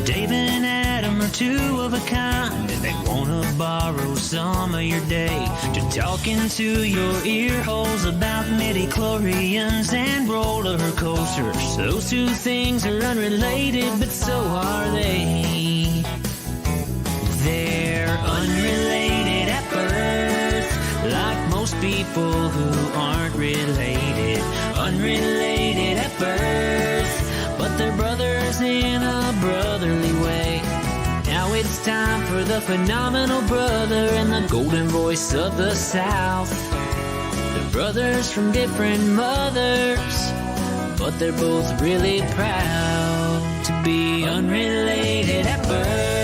Dave and Adam are two of a kind, and they wanna borrow some of your day to talk into your ear holes about midi-chlorians and roller coasters. Those two things are unrelated, but so are they. They're unrelated at birth, like most people who aren't related. Unrelated at birth, but they're brothers in a brotherly way. Now it's time for the phenomenal brother and the golden voice of the South. They're brothers from different mothers, but they're both really proud to be unrelated at birth.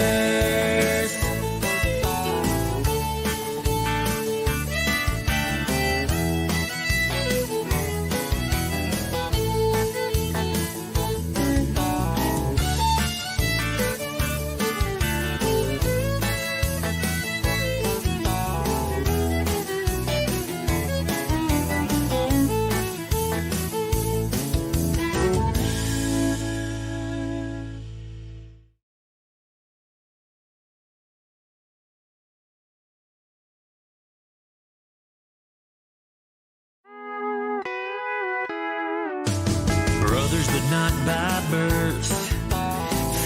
Brothers but not by birth,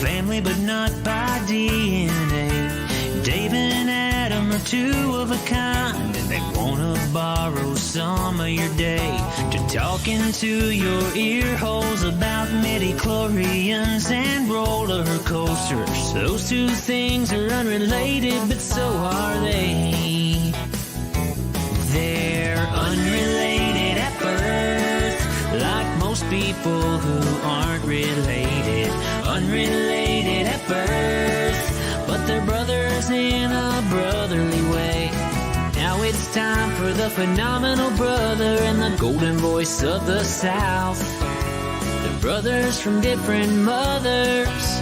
family but not by DNA. Dave and Adam are two of a kind, and they wanna borrow some of your day to talk into your ear holes about midi-chlorians and roller coasters. Those two things are unrelated, but so are they. They're unrelated at birth, like most people who aren't related. Unrelated at birth, but they're brothers in a brotherly way. Now it's time for the phenomenal brother and the golden voice of the South. They're brothers from different mothers,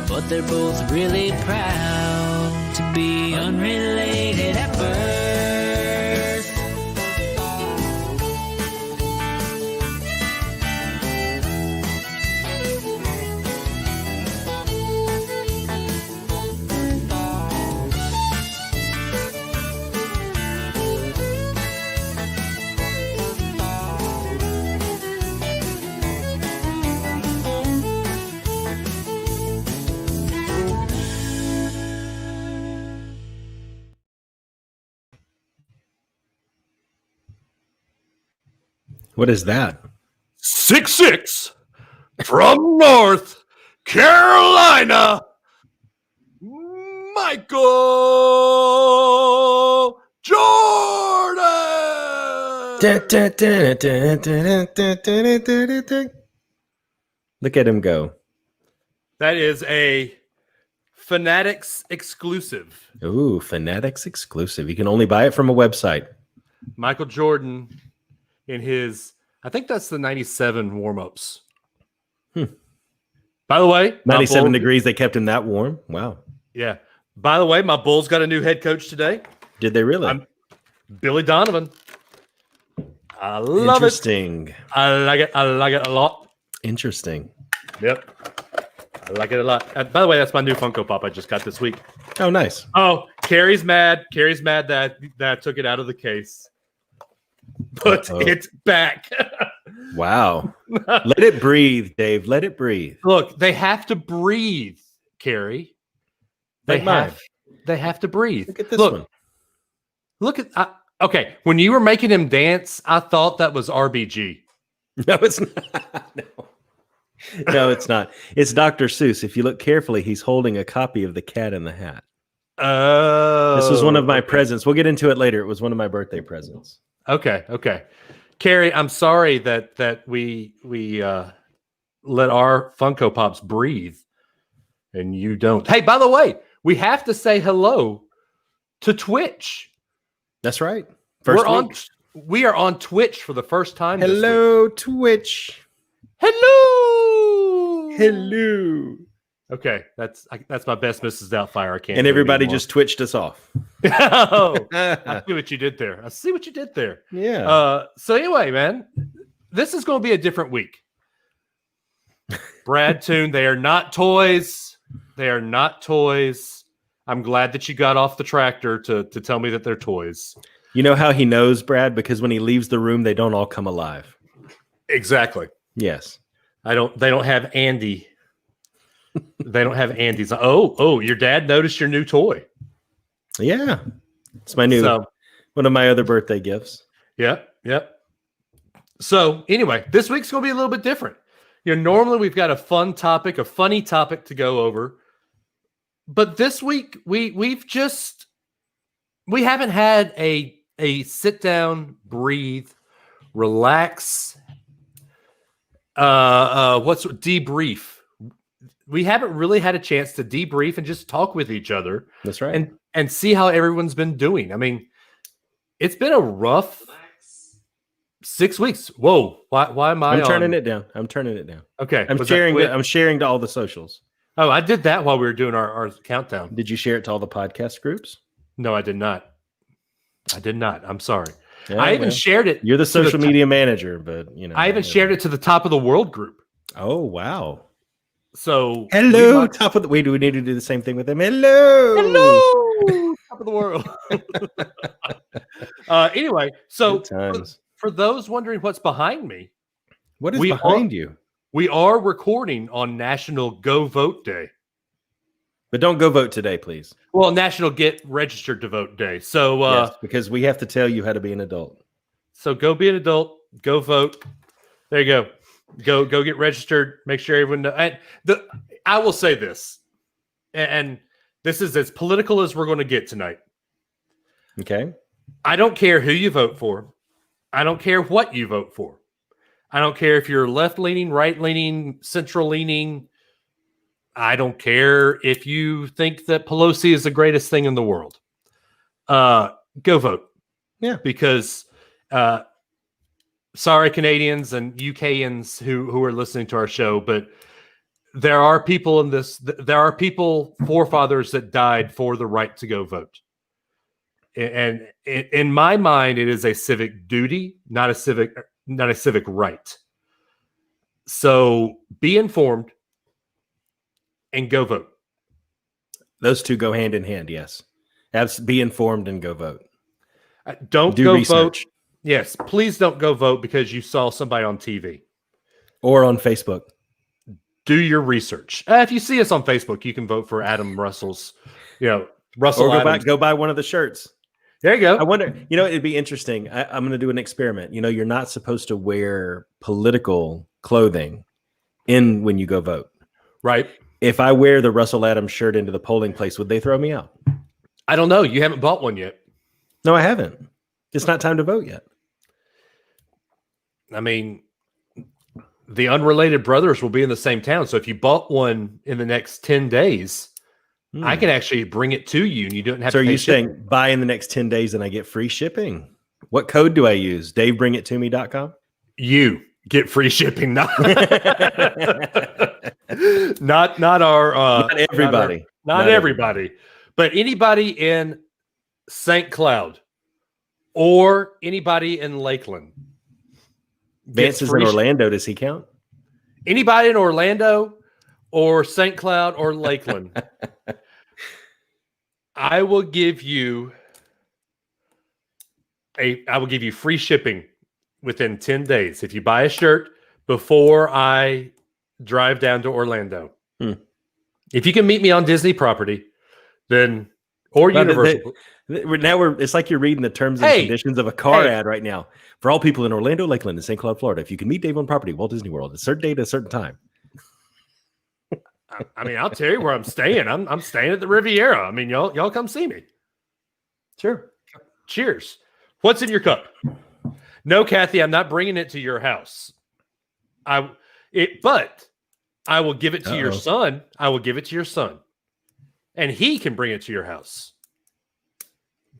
but they're both really proud to be unrelated at birth. What is that? 6'6" from North Carolina, Michael Jordan. Look at him go. That is a Fanatics exclusive. Ooh, Fanatics exclusive. You can only buy it from a website. Michael Jordan in his, I think that's the 97 warm-ups. By the way, 97 degrees, they kept him that warm. Wow. Yeah. By the way, my Bulls got a new head coach today. Did they really? Billy Donovan. I love Interesting. it. I like it. I like it a lot. Interesting. Yep. I like it a lot. By the way, that's my new Funko Pop I just got this week. Oh, nice. Oh, Carrie's mad. Carrie's mad that I took it out of the case. But it's back. Wow. Let it breathe, Dave. Let it breathe. Look, they have to breathe, Carrie. They have to breathe. Look at this one. Look at okay. When you were making him dance, I thought that was RBG. No, it's not. No, it's not. It's Dr. Seuss. If you look carefully, he's holding a copy of The Cat in the Hat. Oh. This was one of my presents. We'll get into it later. It was one of my birthday presents. Okay. Carrie, I'm sorry that we let our Funko Pops breathe and you don't. Hey, by the way, we have to say hello to Twitch. That's right. We are on Twitch for the first time. Hello, Twitch. Hello. Okay, that's my best Mrs. Doubtfire. I can't. And everybody just twitched us off. Oh, I see what you did there. Yeah. So anyway, man, this is going to be a different week. Brad Toon, they are not toys. They are not toys. I'm glad that you got off the tractor to tell me that they're toys. You know how he knows, Brad? Because when he leaves the room, they don't all come alive. Exactly. Yes. They don't have Andy. They don't have Andy's. Oh, your dad noticed your new toy. Yeah. It's my one of my other birthday gifts. Yep. So anyway, this week's going to be a little bit different. Normally we've got a funny topic to go over. But this week we haven't had a sit down, breathe, relax, debrief. We haven't really had a chance to debrief and just talk with each other. That's right. And see how everyone's been doing. I mean, it's been a rough 6 weeks. Whoa. Why am I'm turning it down. Okay. I'm sharing to all the socials. Oh, I did that while we were doing our countdown. Did you share it to all the podcast groups? No, I did not. I'm sorry. Yeah, I even shared it. You're the social media manager, but I even shared it to the top of the world group. Oh, wow. So hello, top of the. Wait, do we need to do the same thing with them? Hello, top of the world. Anyway, so for those wondering what's behind me, what is behind you? We are recording on National Go Vote Day. But don't go vote today, please. Well, National Get Registered to Vote Day. So yes, because we have to tell you how to be an adult. So go be an adult. Go vote. There you go. Go get registered. Make sure everyone knows. I will say this, and this is as political as we're going to get tonight. Okay. I don't care who you vote for. I don't care what you vote for. I don't care if you're left-leaning, right-leaning, central-leaning. I don't care if you think that Pelosi is the greatest thing in the world. Go vote. Yeah. Because sorry, Canadians and UKians who are listening to our show, but there are people forefathers that died for the right to go vote. And in my mind, it is a civic duty, not a civic right. So be informed and go vote. Those two go hand in hand. Yes. Be informed and go vote. Don't do go research. Vote. Yes. Please don't go vote because you saw somebody on TV or on Facebook. Do your research. If you see us on Facebook, you can vote for Adam Russell's, Russell. Or go buy one of the shirts. There you go. I wonder, it'd be interesting. I'm going to do an experiment. You're not supposed to wear political clothing when you go vote. Right. If I wear the Russell Adams shirt into the polling place, would they throw me out? I don't know. You haven't bought one yet. No, I haven't. It's not time to vote yet. I mean, the unrelated brothers will be in the same town. So if you bought one in the next 10 days, I can actually bring it to you and you don't have to pay. So are you saying buy in the next 10 days and I get free shipping? What code do I use? DaveBringItToMe.com? You get free shipping. Not everybody. Not everybody. But anybody in St. Cloud or anybody in Lakeland. Vance is in Orlando. Does he count? Anybody in Orlando or St. Cloud or Lakeland. I will give you free shipping within 10 days if you buy a shirt before I drive down to Orlando. If you can meet me on Disney property, then or Universal. It's like you're reading the terms and conditions of a car ad right now. For all people in Orlando, Lakeland, and St. Cloud, Florida, if you can meet Dave on property, Walt Disney World, at a certain date at a certain time. I mean, I'll tell you where I'm staying. I'm staying at the Riviera. I mean, y'all come see me. Sure. Cheers. What's in your cup? No, Kathy, I'm not bringing it to your house. But I will give it to your son. I will give it to your son. And he can bring it to your house.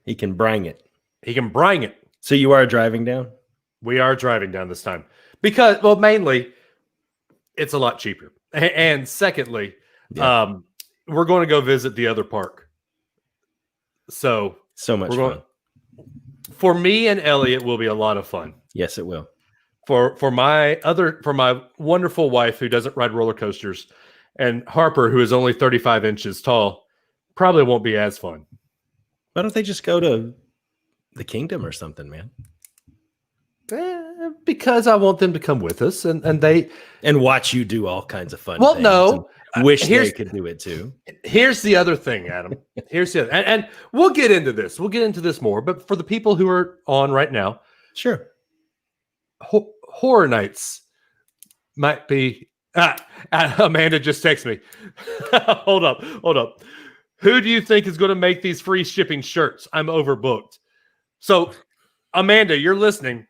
He can bring it. He can bring it. So you are driving down? We are driving down this time. Because, well, mainly, it's a lot cheaper. And secondly, we're going to go visit the other park. So much fun. For me and Elliot will be a lot of fun. Yes, it will. For my wonderful wife who doesn't ride roller coasters, and Harper, who is only 35 inches tall, probably won't be as fun. Why don't they just go to the kingdom or something, man? Because I want them to come with us, and watch you do all kinds of fun. Well, things no, wish they could do it too. Here's the other thing, Adam. Here's the other, and we'll get into this. We'll get into this more. But for the people who are on right now, sure, horror nights might be. Amanda just texted me. Hold up. Who do you think is going to make these free shipping shirts? I'm overbooked. So, Amanda, you're listening.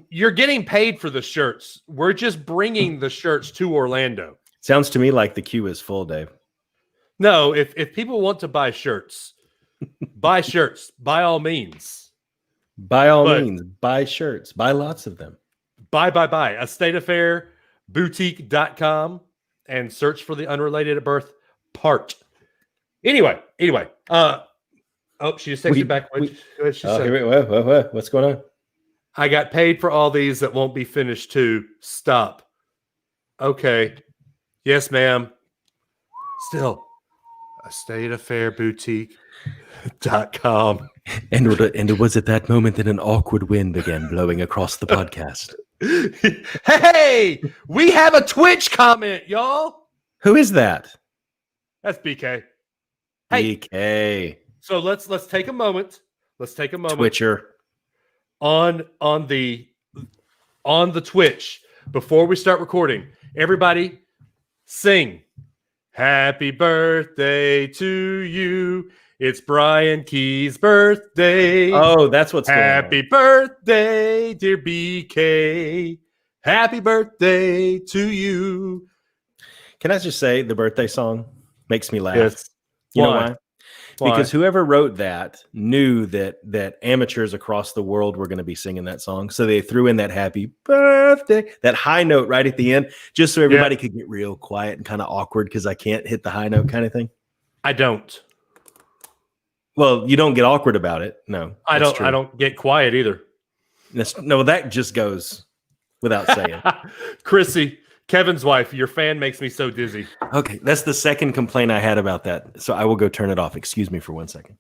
You're getting paid for the shirts. We're just bringing the shirts to Orlando. Sounds to me like the queue is full, Dave. No, if people want to buy shirts, buy shirts by all means. By all means, buy shirts. Buy lots of them. Buy. A stateaffairboutique.com and search for the Unrelated at Birth part. Anyway. Oh, she just texted back. What's going on? I got paid for all these that won't be finished too. Stop. Okay. Yes, ma'am. Still, a stateaffairboutique.com. And it was at that moment that an awkward wind began blowing across the podcast. Hey, we have a Twitch comment, y'all. Who is that? That's BK. Hey. BK. So let's take a moment. Twitcher. On the Twitch before we start recording. Everybody sing happy birthday to you. It's Brian Key's birthday. Oh, that's what's going on. Happy birthday, dear BK. Happy birthday to you. Can I just say the birthday song makes me laugh? Yes. You know why? Because whoever wrote that knew that amateurs across the world were going to be singing that song. So they threw in that happy birthday, that high note right at the end, just so everybody could get real quiet and kind of awkward because I can't hit the high note kind of thing. I don't. Well, you don't get awkward about it. No, I don't. True. I don't get quiet either. No, that just goes without saying. Chrissy, Kevin's wife, your fan makes me so dizzy. Okay, that's the second complaint I had about that. So I will go turn it off. Excuse me for 1 second.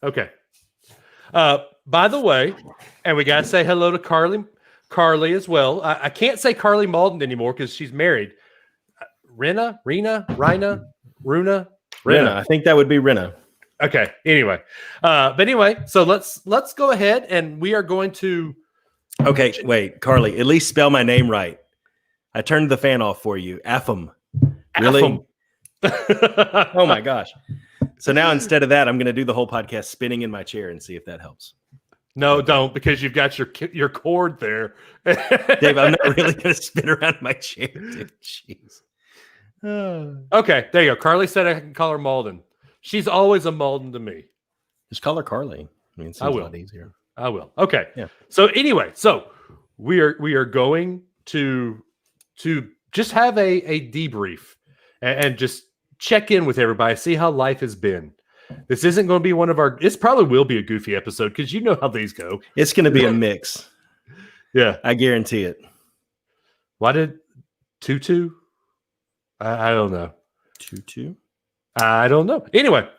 Okay. By the way, and we got to say hello to Carly as well. I can't say Carly Malden anymore because she's married. Rena. I think that would be Rena. Okay. Anyway, so let's go ahead and we are going to. Okay, wait, Carly. At least spell my name right. I turned the fan off for you. Apham. Really? Oh my gosh. So now instead of that, I'm going to do the whole podcast spinning in my chair and see if that helps. No, don't, because you've got your cord there. Dave, I'm not really going to spin around in my chair. Dude. Jeez. Okay, there you go. Carly said I can call her Malden. She's always a Malden to me. Just call her Carly. I mean, it seems a lot easier. I will. Okay. Yeah. So anyway, we are going to just have a debrief and just check in with everybody, see how life has been. This isn't going to be one of our. It probably will be a goofy episode because you know how these go. It's going to be a mix. Yeah, I guarantee it. Why did Tutu? I don't know. Tutu? I don't know. Anyway,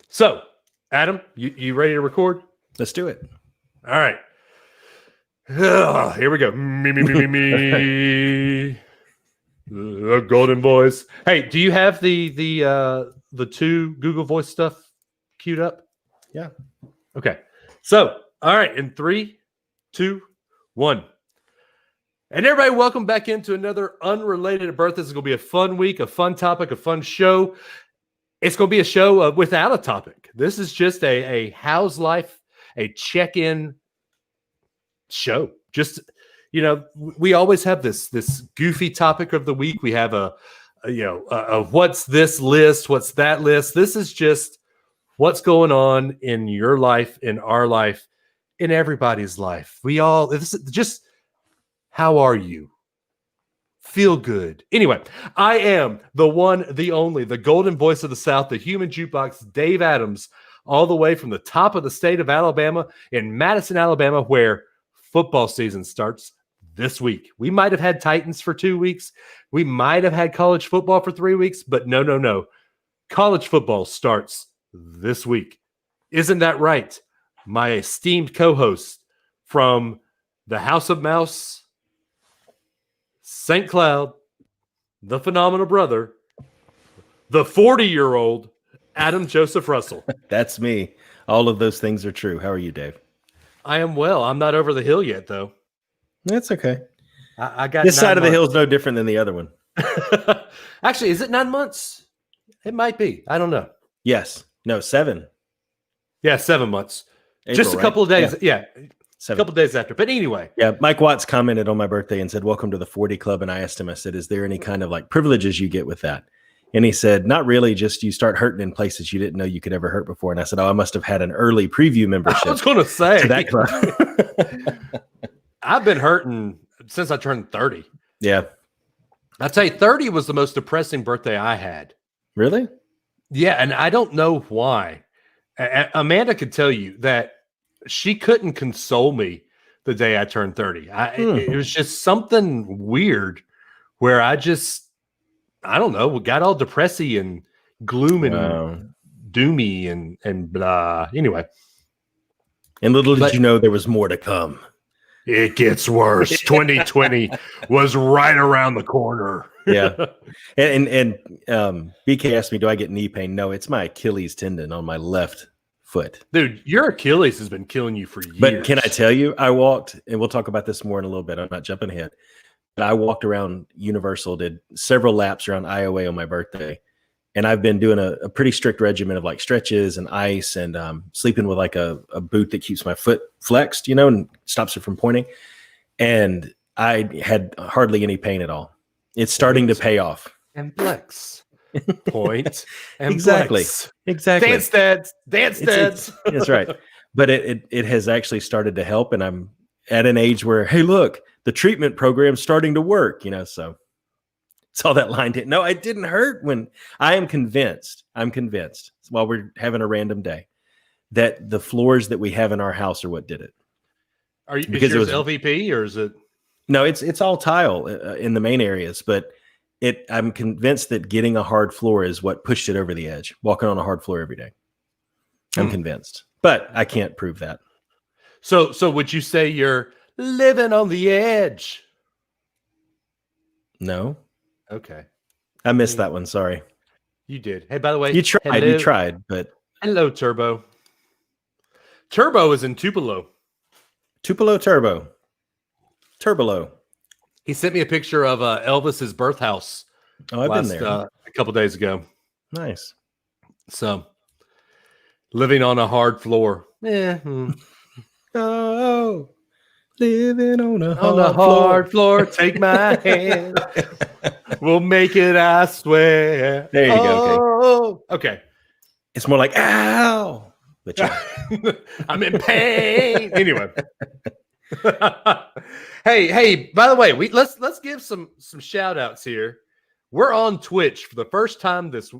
so Adam, you ready to record? Let's do it. All right. Here we go. Me. The Golden Voice. Hey, do you have the two Google Voice stuff queued up? Yeah. Okay. So, all right. In 3, 2, 1. And everybody, welcome back into another Unrelated at Birth. This is going to be a fun week, a fun topic, a fun show. It's going to be a show without a topic. This is just a how's life, a check-in show. Just, we always have this goofy topic of the week. We have a what's this list, what's that list. This is just what's going on in your life, in our life, in everybody's life. This is just, how are you? Feel good. Anyway, I am the one, the only, the golden voice of the South, the human jukebox, Dave Adams, all the way from the top of the state of Alabama in Madison, Alabama, where football season starts this week. We might have had Titans for 2 weeks. We might have had college football for 3 weeks, but no. College football starts this week. Isn't that right? My esteemed co-host from the House of Mouse, St. Cloud, the phenomenal brother, the 40-year-old Adam Joseph Russell. That's me. All of those things are true. How are you, Dave? I am well. I'm not over the hill yet, though. That's okay. I got this side of the months. hill is no different than the other one. Actually, is it 9 months? It might be. I don't know. Yes. No, 7. Yeah, 7 months. April, just a couple of days. Yeah. A 7. couple of days after. But anyway. Yeah. Mike Watts commented on my birthday and said, "Welcome to the 40 Club." And I asked him, I said, "Is there any kind of like privileges you get with that?" And he said, "Not really. Just you start hurting in places you didn't know you could ever hurt before." And I said, "Oh, I must have had an early preview membership." I was going to say. To that club. I've been hurting since I turned 30. Yeah. I'd say 30 was the most depressing birthday I had. Really? Yeah. And I don't know why. Amanda could tell you that she couldn't console me the day I turned 30. It was just something weird where I don't know, got all depressy and gloom and doomy and blah. Anyway. And little did you know there was more to come. It gets worse. 2020 was right around the corner. Yeah. And BK asked me, do I get knee pain? No, it's my Achilles tendon on my left foot. Dude, your Achilles has been killing you for years. But can I tell you, I walked, and we'll talk about this more in a little bit. I'm not jumping ahead. But I walked around Universal, did several laps around Iowa on my birthday. And I've been doing a pretty strict regimen of like stretches and ice and sleeping with like a boot that keeps my foot flexed, and stops it from pointing. And I had hardly any pain at all. It's starting to pay off. And flex. Point. And exactly. Flex. Exactly. Dance dads. Dance dads. That's right. But it has actually started to help. And I'm at an age where, hey, look, the treatment program's starting to work, so. Saw that line. No, it didn't hurt when I'm convinced while we're having a random day that the floors that we have in our house are what did it. Are you, because it was LVP or is it? No, it's all tile in the main areas, but I'm convinced that getting a hard floor is what pushed it over the edge. Walking on a hard floor every day. I'm convinced, but I can't prove that. So would you say you're living on the edge? No. Okay. I missed that one. Sorry. You did. Hey, by the way, you tried, but hello, Turbo. Turbo is in Tupelo. Tupelo Turbo. Turbolo. He sent me a picture of Elvis's birth house. Oh, I've been there a couple days ago. Nice. So, living on a hard floor. Oh, living on a hard floor. Take my hand. We'll make it, I swear. There you go. Okay. It's more like, ow. But I'm in pain. Anyway. Hey, by the way, let's give some shout outs here. We're on Twitch for the first time in this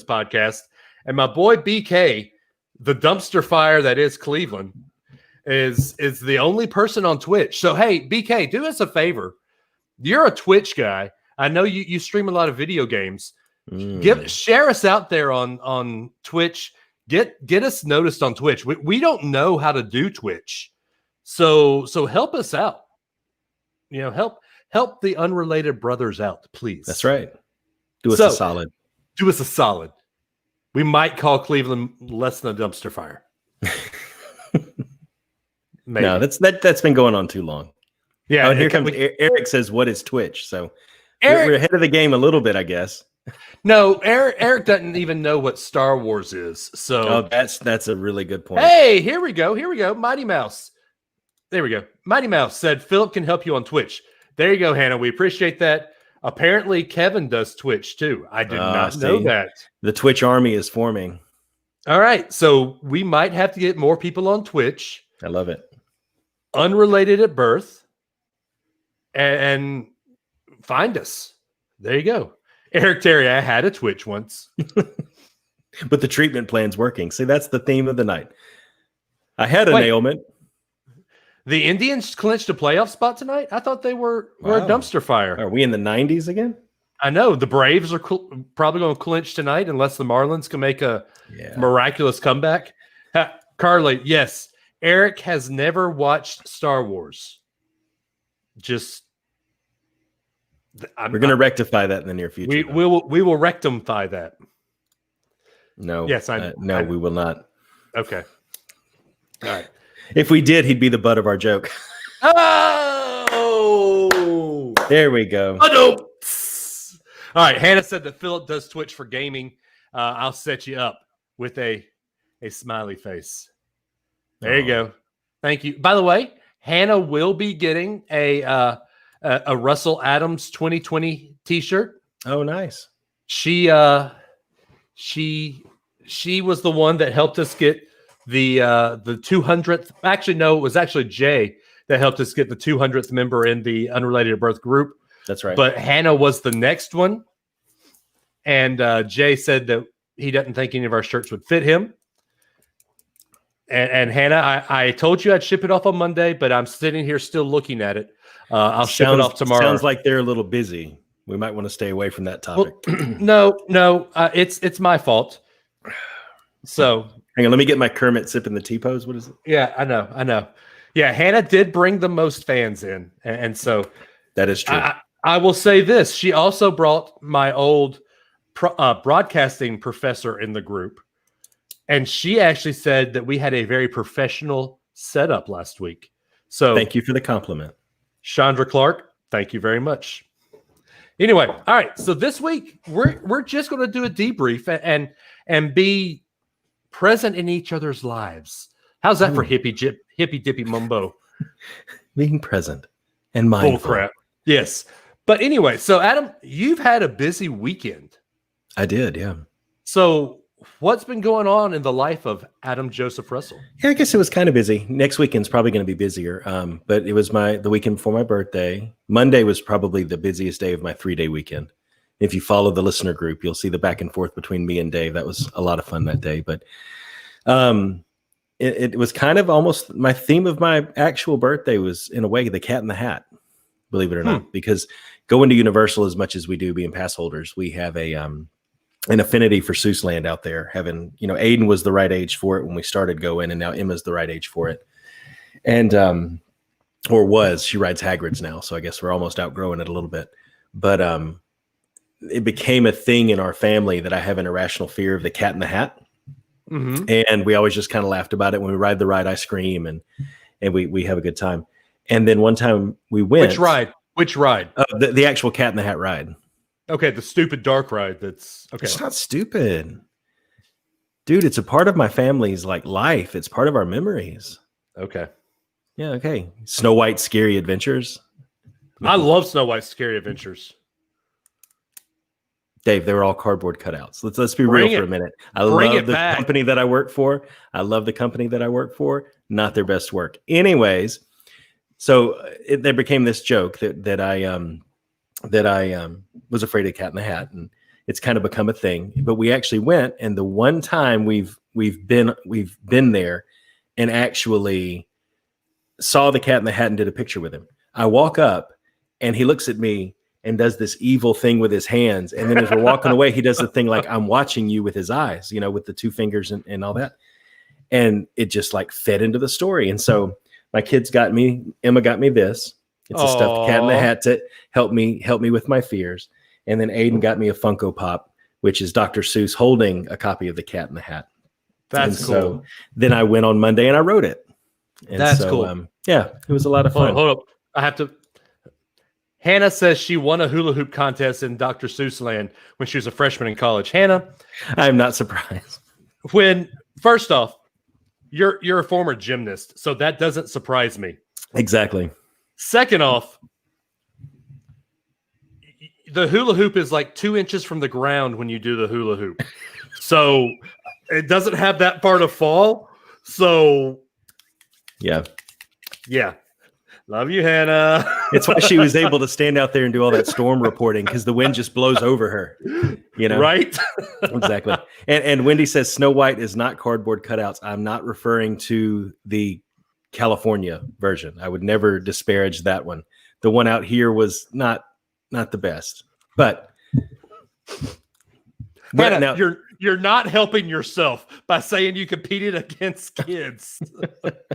podcast. And my boy BK, the dumpster fire that is Cleveland, is the only person on Twitch. So hey, BK, do us a favor. You're a Twitch guy. I know you stream a lot of video games. Share us out there on Twitch. Get us noticed on Twitch. We don't know how to do Twitch. So help us out. Help the unrelated brothers out, please. That's right. Do us a solid. Do us a solid. We might call Cleveland less than a dumpster fire. Maybe. No, that's been going on too long. Yeah. Oh, and here comes Eric says, "What is Twitch?" So we're ahead of the game a little bit, I guess. No, Eric doesn't even know what Star Wars is. So that's a really good point. Hey, here we go. Mighty Mouse. There we go. Mighty Mouse said Philip can help you on Twitch. There you go, Hannah. We appreciate that. Apparently, Kevin does Twitch too. I did not know that. The Twitch army is forming. All right, so we might have to get more people on Twitch. I love it. Unrelated at birth, and find us. There you go. Eric Terry, I had a Twitch once. But the treatment plan's working. See, that's the theme of the night. I had an ailment. The Indians clinched a playoff spot tonight. I thought they were a dumpster fire. Are we in the 90s again? I know the Braves are probably going to clinch tonight unless the Marlins can make a miraculous comeback. Carly, yes, Eric has never watched Star Wars. We're going to rectify that in the near future. We will rectify that. No. Yes, we will not. Okay. All right. If we did, he'd be the butt of our joke. Oh, there we go. Oh, no. All right. Hannah said that Philip does Twitch for gaming. I'll set you up with a smiley face. There you go. Thank you. By the way, Hannah will be getting a Russell Adams 2020 T-shirt. Oh, nice. She was the one that helped us get the 200th. Actually, no, it was actually Jay that helped us get the 200th member in the Unrelated at Birth group. That's right. But Hannah was the next one, and Jay said that he doesn't think any of our shirts would fit him. And Hannah, I told you I'd ship it off on Monday, but I'm sitting here still looking at it. I'll ship it off tomorrow. Sounds like they're a little busy. We might want to stay away from that topic. Well, no, it's my fault. So hang on, let me get my Kermit sipping the T-pose. What is it? Yeah, I know. Yeah, Hannah did bring the most fans in, and so that is true. I will say this: she also brought my old broadcasting professor in the group, and she actually said that we had a very professional setup last week. So thank you for the compliment, Chandra Clark. Thank you very much. Anyway, all right. So this week we're just going to do a debrief and be present in each other's lives. How's that for hippy dippy mumbo? Being present and mindful. Bull crap. Yes. But anyway, so Adam, you've had a busy weekend. I did, yeah. So what's been going on in the life of Adam Joseph Russell? Yeah, I guess it was kind of busy. Next weekend's probably going to be busier. But it was the weekend before my birthday. Monday was probably the busiest day of my 3-day weekend. If you follow the listener group, you'll see the back and forth between me and Dave. That was a lot of fun that day. But it was kind of almost my theme of my actual birthday was, in a way, the Cat in the Hat, believe it or not. Because going to Universal as much as we do, being pass holders, we have an affinity for Seuss Land out there. Aiden was the right age for it when we started going, and now Emma's the right age for it. And she rides Hagrid's now, so I guess we're almost outgrowing it a little bit. But it became a thing in our family that I have an irrational fear of the Cat in the Hat. Mm-hmm. And we always just kind of laughed about it. When we ride the ride, I scream and we have a good time. And then one time we went. Which ride? The actual Cat in the Hat ride. Okay, the stupid dark ride. That's okay. It's not stupid, dude. It's a part of my family's life. It's part of our memories. Okay. Yeah. Okay. Snow White's Scary Adventures. I love Snow White's Scary Adventures. Dave, they were all cardboard cutouts. Let's be real for a minute. I love the company that I work for. Not their best work. Anyways, so there became this joke that I was afraid of Cat in the Hat, and it's kind of become a thing. But we actually went, and the one time we've been there and actually saw the Cat in the Hat and did a picture with him. I walk up, and he looks at me and does this evil thing with his hands. And then as we're walking away, he does the thing like I'm watching you with his eyes, with the two fingers and all that. And it just fed into the story. And so my kids Emma got me this. It's a stuffed Cat in the Hat to help me with my fears. And then Aiden got me a Funko Pop, which is Dr. Seuss holding a copy of the Cat in the Hat. That's cool. So then I went on Monday and I wrote it. And that's cool. Yeah, it was a lot of fun. Hold up. I have to. Hannah says she won a hula hoop contest in Dr. Seuss Land when she was a freshman in college. Hannah, I'm not surprised. First off, you're a former gymnast, so that doesn't surprise me. Exactly. Second off, the hula hoop is 2 inches from the ground when you do the hula hoop, so it doesn't have that part of fall. So, yeah. Love you, Hannah. It's why she was able to stand out there and do all that storm reporting, because the wind just blows over her. Right? Exactly. And Wendy says Snow White is not cardboard cutouts. I'm not referring to the California version. I would never disparage that one. The one out here was not the best, but Hannah, now, you're not helping yourself by saying you competed against kids. But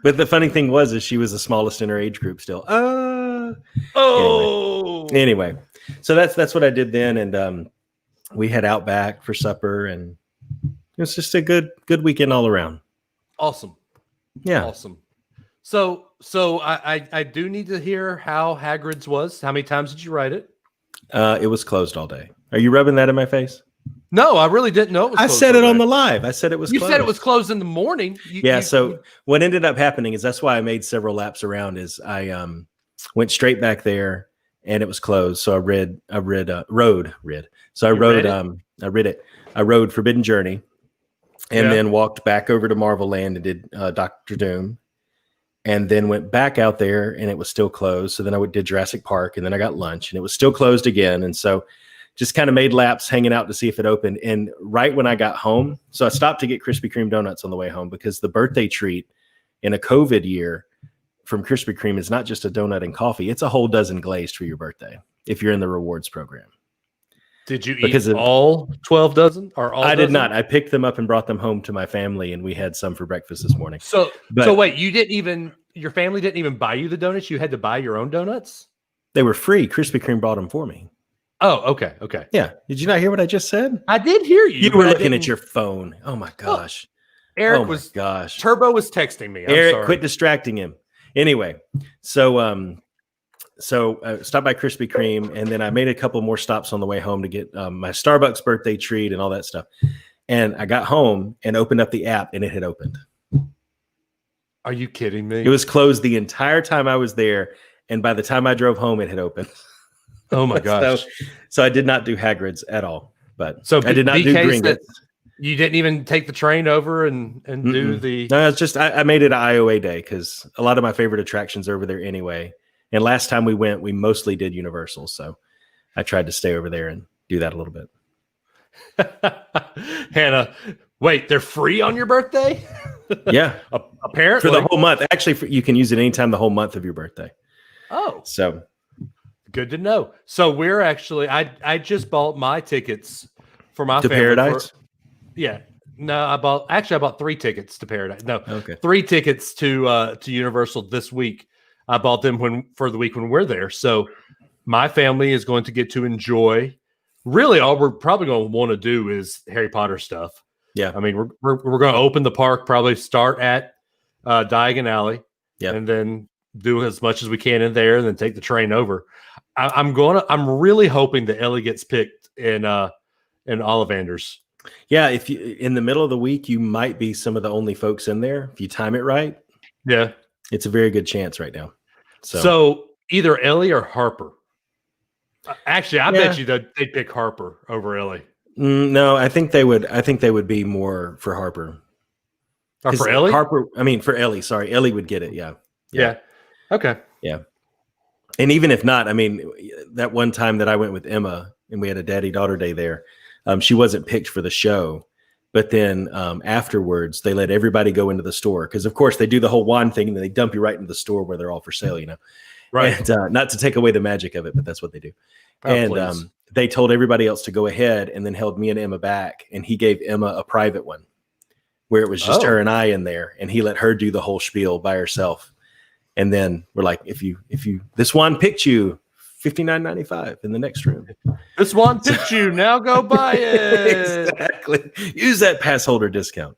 the funny thing is she was the smallest in her age group still. Anyway, so that's what I did then, and we had out back for supper, and it was just a good weekend all around. Awesome. Yeah. Awesome. So I do need to hear how Hagrid's was. How many times did you write it? It was closed all day. Are you rubbing that in my face? No, I really didn't know it was I closed said all it on day. the live. I said it was You closed. said it was closed in the morning. So what ended up happening is that's why I made several laps around is I went straight back there and it was closed. So I rode Forbidden Journey and then walked back over to Marvel Land and did Doctor Doom. And then went back out there and it was still closed. So then I did Jurassic Park and then I got lunch and it was still closed again. And so just kind of made laps hanging out to see if it opened. And right when I got home, so I stopped to get Krispy Kreme donuts on the way home because the birthday treat in a COVID year from Krispy Kreme is not just a donut and coffee. It's a whole dozen glazed for your birthday if you're in the rewards program. Did you eat all 12 dozen? Or all I did dozen? not. I picked them up and brought them home to my family, and we had some for breakfast this morning. So wait, your family didn't even buy you the donuts? You had to buy your own donuts? They were free. Krispy Kreme brought them for me. Oh, okay. Okay. Yeah. Did you not hear what I just said? I did hear you. You were looking at your phone. Oh my gosh. Eric Turbo was texting me. Eric, quit distracting him. Anyway, so I stopped by Krispy Kreme, and then I made a couple more stops on the way home to get my Starbucks birthday treat and all that stuff. And I got home and opened up the app, and it had opened. Are you kidding me? It was closed the entire time I was there, and by the time I drove home, it had opened. Oh my gosh! So I did not do Hagrid's at all. But I did not BK do Gringotts. You didn't even take the train over and do the. No, it's just I made it an IOA day because a lot of my favorite attractions are over there anyway. And last time we went, we mostly did Universal, so I tried to stay over there and do that a little bit. Hannah, wait, they're free on your birthday? Yeah, apparently for the whole month. Actually, you can use it anytime the whole month of your birthday. Oh, so good to know. So we're actually, I just bought my tickets for my to family. Paradise. No, I bought 3 tickets to Paradise. No, okay, 3 tickets to Universal this week. I bought them for the week when we're there. So my family is going to get to enjoy. Really, all we're probably going to want to do is Harry Potter stuff. Yeah, I mean, we're going to open the park, probably start at Diagon Alley, and then do as much as we can in there, and then take the train over. I'm really hoping that Ellie gets picked in Ollivanders. Yeah, if you in the middle of the week, you might be some of the only folks in there if you time it right. Yeah, it's a very good chance right now. So either Ellie or Harper. Actually, I bet you that they'd pick Harper over Ellie. No, I think they would. I think they would be more for Harper. Or for Ellie? For Ellie. Sorry, Ellie would get it. Yeah. Okay. Yeah. And even if not, I mean, that one time that I went with Emma and we had a daddy-daughter day there, she wasn't picked for the show. But then afterwards, they let everybody go into the store because, of course, they do the whole wand thing and then they dump you right into the store where they're all for sale, Right. And not to take away the magic of it, but that's what they do. They told everybody else to go ahead and then held me and Emma back. And he gave Emma a private one where it was just her and I in there. And he let her do the whole spiel by herself. And then we're like, if you this wand picked you, $59.95 in the next room. This one picked you. Now go buy it. Exactly. Use that pass holder discount.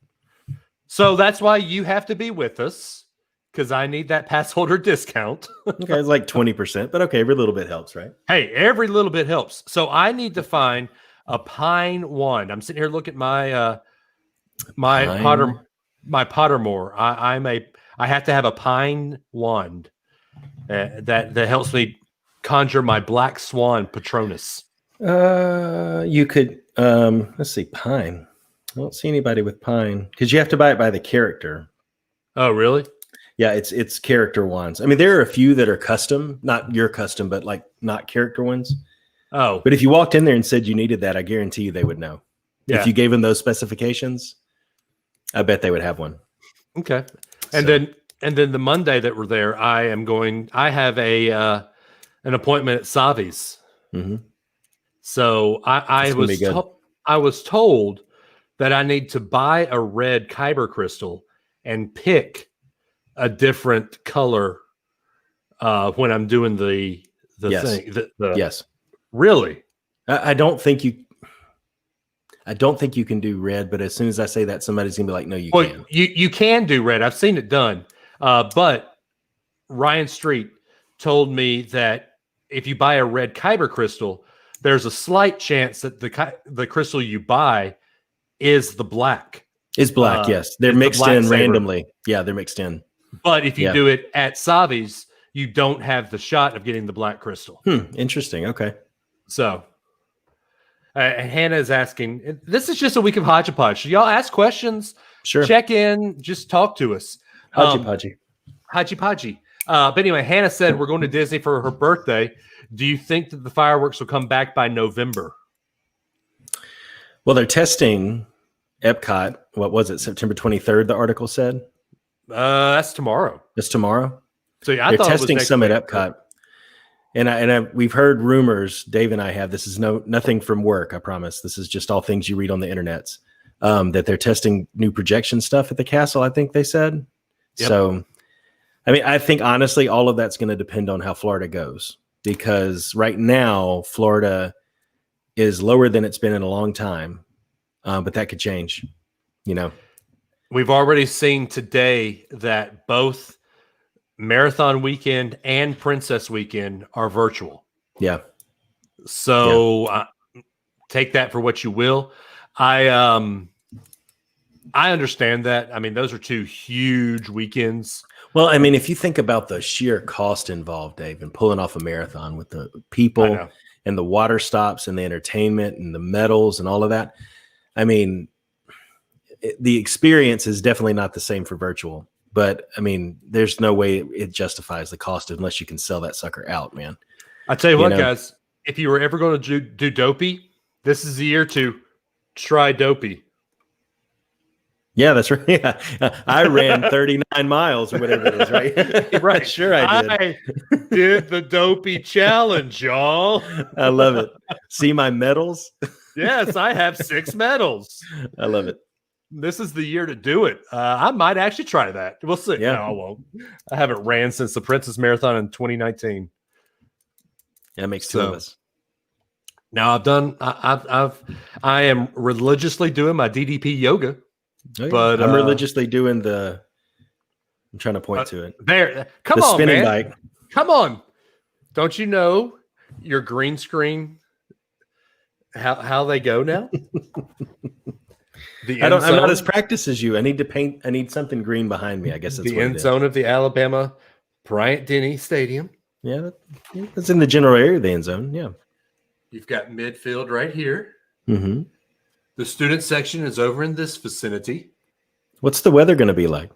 So that's why you have to be with us because I need that pass holder discount. Okay, it's like 20%, but okay, every little bit helps, right? Hey, every little bit helps. So I need to find a pine wand. I'm sitting here looking at my Pottermore. I have to have a pine wand that helps me conjure my black swan Patronus. You could let's see, pine. I don't see anybody with pine because you have to buy it by the character. Oh, really? Yeah, it's character wands. I mean, there are a few that are custom, not your custom, but like not character ones. Oh, but if you walked in there and said you needed that, I guarantee you they would know. Yeah. If you gave them those specifications, I bet they would have one. Okay. And then the Monday that we're there, I have an appointment at Savi's. Mm-hmm. So I was told that I need to buy a red kyber crystal and pick a different color when I'm doing the thing. Yes. Really? I don't think you can do red, but as soon as I say that, somebody's gonna be like, "No, you can." You can do red. I've seen it done, but Ryan Street told me that if you buy a red kyber crystal, there's a slight chance that the crystal you buy is the black. Is black? Yes, they're mixed in randomly. Yeah, they're mixed in. But if you do it at Savi's, you don't have the shot of getting the black crystal. Interesting. Okay. So. Hannah is asking, this is just a week of hodgepodge. Y'all ask questions, sure. Check in, just talk to us. Hodgepodge. But anyway, Hannah said we're going to Disney for her birthday. Do you think that the fireworks will come back by November? Well, they're testing Epcot. What was it? September 23rd, the article said? That's tomorrow. That's tomorrow? So they're testing some at Epcot. And we've heard rumors, Dave and I have, this is nothing from work, I promise. This is just all things you read on the internets, that they're testing new projection stuff at the castle, I think they said. Yep. So, I mean, I think honestly, all of that's going to depend on how Florida goes, because right now, Florida is lower than it's been in a long time, but that could change, We've already seen today that both Marathon Weekend and Princess Weekend are virtual. Yeah. So take that for what you will. I understand that. I mean, those are two huge weekends. Well, I mean, if you think about the sheer cost involved, Dave, in pulling off a marathon with the people and the water stops and the entertainment and the medals and all of that, I mean, the experience is definitely not the same for virtual. But I mean, there's no way it justifies the cost unless you can sell that sucker out, man. I tell you what, guys, if you were ever going to do Dopey, this is the year to try Dopey. Yeah, that's right. Yeah. I ran 39 miles or whatever it is, right? Right. Sure I did. I did the Dopey challenge, y'all. I love it. See my medals? Yes, I have 6 medals. I love it. This is the year to do it. I might actually try that. We'll see. Yeah. No, I won't. I haven't ran since the Princess Marathon in 2019. That makes two of us. Now I am religiously doing my DDP yoga. Oh, yeah. But I'm religiously doing I'm trying to point to it. There. Come the on, spinning man. bike. Come on. Don't you know your green screen how they go now? I'm not as practiced as you. I need to paint. I need something green behind me. I guess that's the end zone of the Alabama Bryant-Denny Stadium. Yeah, that's in the general area of the end zone. Yeah. You've got midfield right here. Mm-hmm. The student section is over in this vicinity. What's the weather going to be like?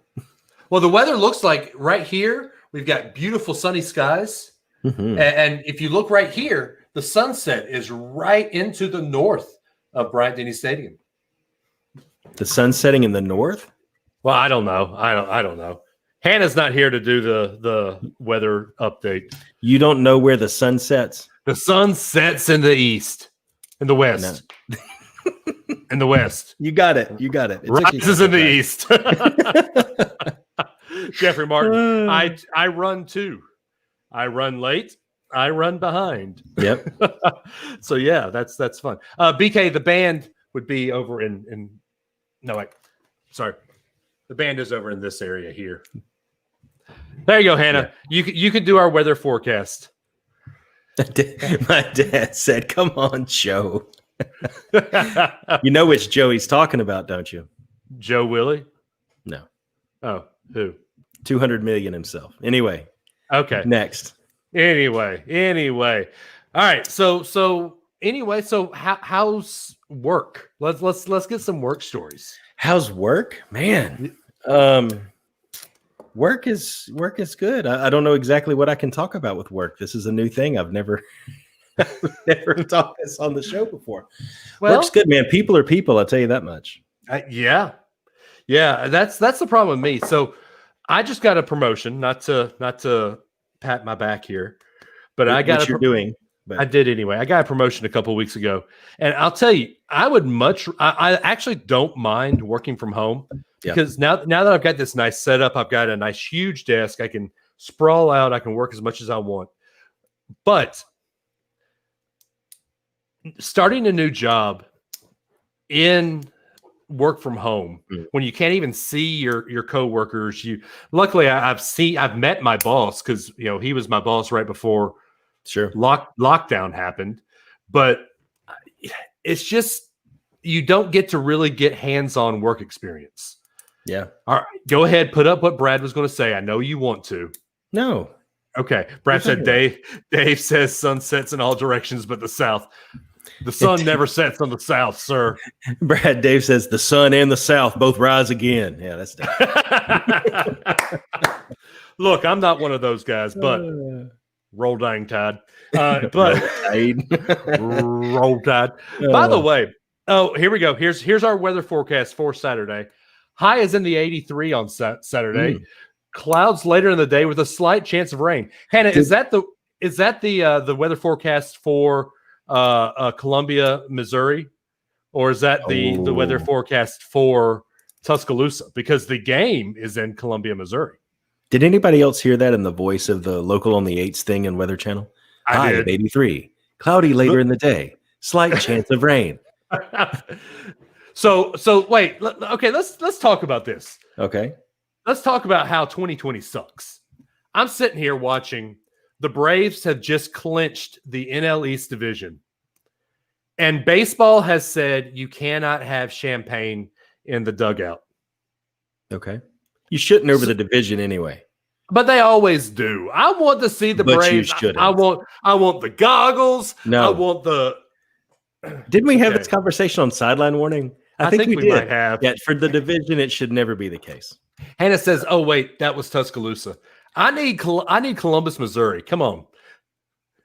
Well, the weather looks like right here, we've got beautiful sunny skies. Mm-hmm. And if you look right here, the sunset is right into the north of Bryant-Denny Stadium. The sun setting in the north? Well, I don't know. I don't know. Hannah's not here to do the weather update. You don't know where the sun sets? The sun sets in the east, in the west. In the west. You got it. Rises in the east. Jeffrey Martin, I run too. I run late. I run behind. Yep. So yeah, that's fun. BK, the band would be over in no, wait. Sorry. The band is over in this area here. There you go, Hannah. Yeah. You can do our weather forecast. My dad said, "Come on, Joe." You know which Joe he's talking about, don't you? Joe Willie? No. Oh, who? 200 million himself. Anyway. Okay. Next. Anyway. All right. So how's work? Let's get some work stories. How's work? Man. Work is good. I don't know exactly what I can talk about with work. This is a new thing. I've never talked this on the show before. Well, work's good, man. People are people. I'll tell you that much. Yeah. Yeah, that's the problem with me. So I just got a promotion, not to pat my back here, but I got what you're doing. But I did anyway. I got a promotion a couple of weeks ago, and I'll tell you, I actually don't mind working from home because now that I've got this nice setup, I've got a nice huge desk. I can sprawl out. I can work as much as I want. But starting a new job in work from home when you can't even see your coworkers, luckily I've met my boss because he was my boss right before lockdown happened, but it's just you don't get to really get hands-on work experience. Yeah. All right, go ahead, put up what Brad was going to say. I know you want to. No. Okay. Brad said Dave says sun sets in all directions but the south. The sun never sets on the south, sir. Dave says the sun and the south both rise again. Yeah, that's Dave. Look, I'm not one of those guys, but roll dang tide. But roll tide. By the way, here we go. Here's our weather forecast for Saturday. High is in the 83 on Saturday. Clouds later in the day with a slight chance of rain. Hannah, is that the weather forecast for Columbia, Missouri, or is that the weather forecast for Tuscaloosa? Because the game is in Columbia, Missouri. Did anybody else hear that in the voice of the local on the 8s thing in Weather Channel? I did. 83. Cloudy later in the day. Slight chance of rain. So wait. Okay, let's talk about this. Okay. Let's talk about how 2020 sucks. I'm sitting here watching the Braves have just clinched the NL East division. And baseball has said you cannot have champagne in the dugout. Okay. You shouldn't over the division anyway. But they always do. I want to see the Braves. I want the goggles. No. I want the Didn't we have this conversation on Sideline Warning? I think we might have. Yeah, for the division, it should never be the case. Hannah says, "Oh wait, that was Tuscaloosa. I need Columbus, Missouri. Come on."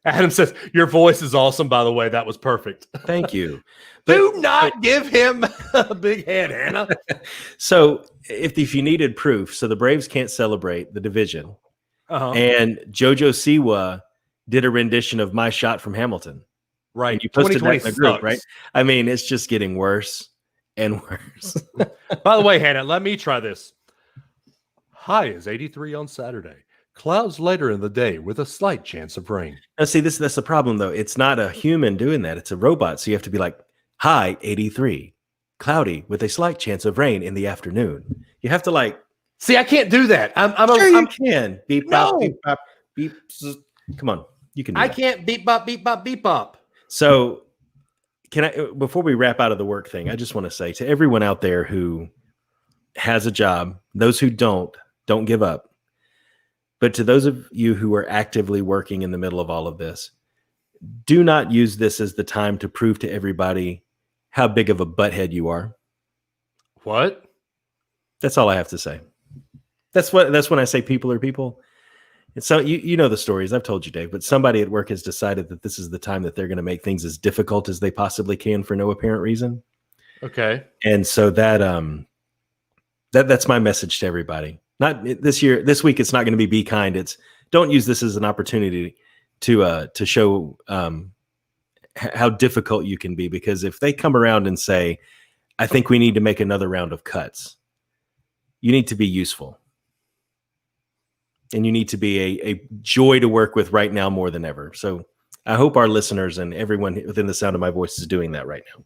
Adam says, "Your voice is awesome, by the way. That was perfect." Thank you. Do not give him a big head, Hannah. So if you needed proof, so the Braves can't celebrate the division. And JoJo Siwa did a rendition of My Shot from Hamilton. Right. And you posted that in the group, right? I mean, it's just getting worse and worse. By the way, Hannah, let me try this. High is 83 on Saturday. Clouds later in the day with a slight chance of rain. Now, see, that's the problem, though. It's not a human doing that. It's a robot. So you have to be like, high 83, cloudy with a slight chance of rain in the afternoon. You have to see, I can't do that. You can. Beep, bop, beep, bop, beep. Come on. You can do that. I can't beep, bop, beep, bop, beep, bop. So before we wrap out of the work thing, I just want to say to everyone out there who has a job, those who don't give up. But to those of you who are actively working in the middle of all of this, do not use this as the time to prove to everybody how big of a butthead you are. What? That's all I have to say. That's when I say people are people. And so you know the stories. I've told you, Dave, but somebody at work has decided that this is the time that they're going to make things as difficult as they possibly can for no apparent reason. Okay. And so that's my message to everybody. Not this week. It's not going to be kind. It's don't use this as an opportunity to show how difficult you can be, because if they come around and say, I think we need to make another round of cuts, you need to be useful. And you need to be a joy to work with right now more than ever. So I hope our listeners and everyone within the sound of my voice is doing that right now.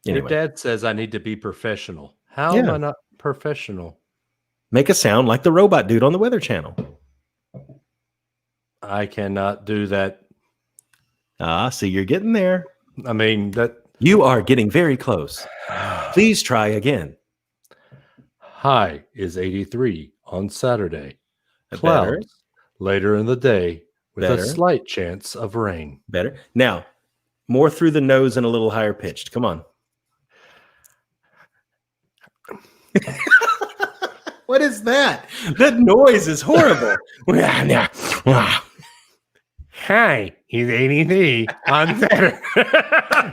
Anyway. Your dad says I need to be professional. How am I not professional? Make a sound like the robot dude on the Weather Channel. I cannot do that. See, you're getting there. I mean, you are getting very close. Please try again. High is 83 on Saturday. Clouds later in the day with a slight chance of rain. Better. Now, more through the nose and a little higher pitched. Come on. What is that? That noise is horrible. Hi, he's 83 on Saturday.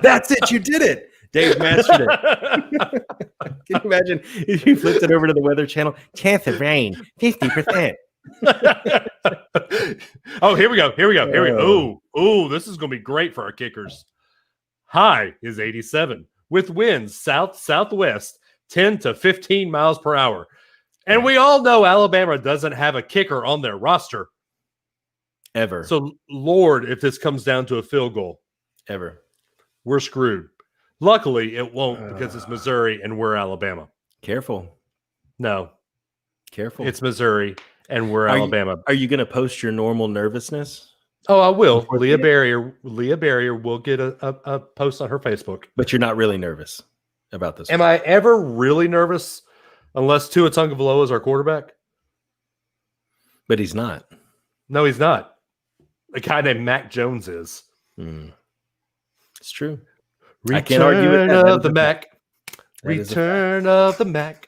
That's it. You did it. Dave mastered it. Can you imagine if you flipped it over to the Weather Channel? Chance of rain, 50%. Oh, here we go. Oh, this is going to be great for our kickers. High is 87 with winds south-southwest 10 to 15 miles per hour. And we all know Alabama doesn't have a kicker on their roster. Ever. So, Lord, if this comes down to a field goal. Ever. We're screwed. Luckily, it won't because it's Missouri and we're Alabama. Careful. No. Careful. It's Missouri and we're Alabama. Are you going to post your normal nervousness? Oh, I will. Leah Barrier will get a post on her Facebook. But you're not really nervous about this. Am I ever really nervous unless Tua Tagovailoa is our quarterback? But he's not. No, he's not. A guy named Mac Jones is. It's true. Return I can't argue with that. Of the Mac. Return of the Mac.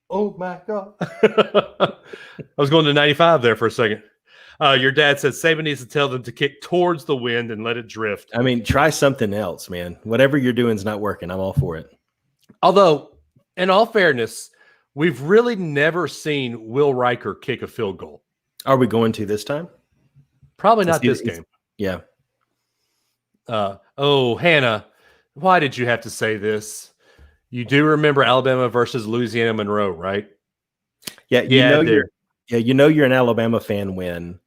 Oh, my God. I was going to 95 there for a second. Your dad said Saban needs to tell them to kick towards the wind and let it drift. I mean, try something else, man. Whatever you're doing is not working. I'm all for it. Although, in all fairness, we've really never seen Will Riker kick a field goal. Are we going to this time? Probably not this game. Yeah. Hannah, why did you have to say this? You do remember Alabama versus Louisiana Monroe, right? Yeah, you know you're an Alabama fan when,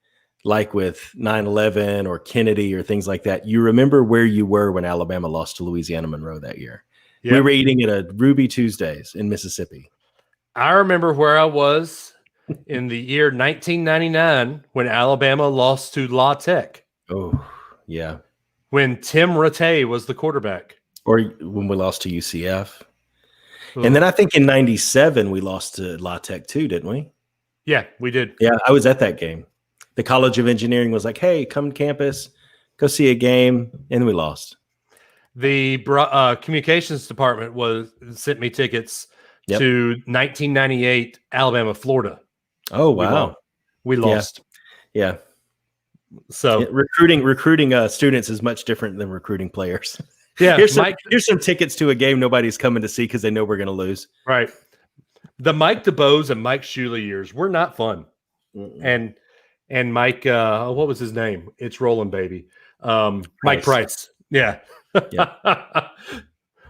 like with 9/11 or Kennedy or things like that, you remember where you were when Alabama lost to Louisiana Monroe that year. Yep. We were eating at a Ruby Tuesdays in Mississippi. I remember where I was in the year 1999 when Alabama lost to La Tech. Oh, yeah. When Tim Rattay was the quarterback. Or when we lost to UCF. And then I think in 97 we lost to La Tech too, didn't we? Yeah, we did. Yeah, I was at that game. The College of Engineering was like, hey, come to campus, go see a game, and we lost. The communications department sent me tickets to 1998 Alabama, Florida. Oh, wow. We lost. Yeah. So recruiting students is much different than recruiting players. Yeah. Here's some tickets to a game nobody's coming to see because they know we're going to lose. Right. The Mike DeBose and Mike Shuley years were not fun. And Mike, what was his name? It's rolling, baby. Mike Price. Yeah.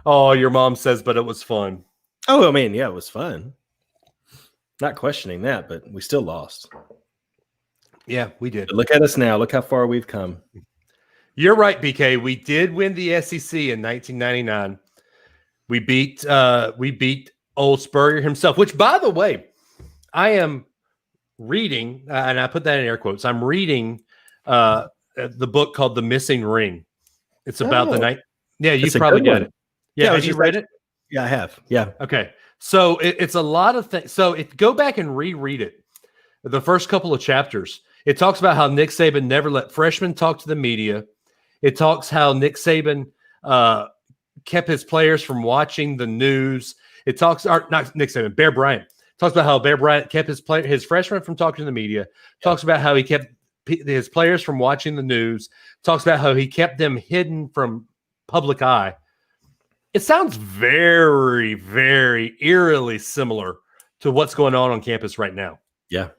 Oh, your mom says, but it was fun. Oh, I mean, yeah, it was fun. Not questioning that, but we still lost. Yeah, we did. But look at us now. Look how far we've come. You're right, BK. We did win the SEC in 1999. We beat old Spurrier himself, which, by the way, I am reading, and I put that in air quotes. I'm reading the book called The Missing Ring. It's about the night. Yeah, you probably got it. Yeah, have you read it? Yeah, I have. Yeah. Okay. So it's a lot of things. So go back and reread it. The first couple of chapters, it talks about how Nick Saban never let freshmen talk to the media. It talks how Nick Saban kept his players from watching the news. It talks, or not Nick Saban, Bear Bryant. Talks about how Bear Bryant kept his freshmen from talking to the media. Talks about how he kept his players from watching the news. Talks about how he kept them hidden from public eye. It sounds very, very eerily similar to what's going on campus right now. Yeah.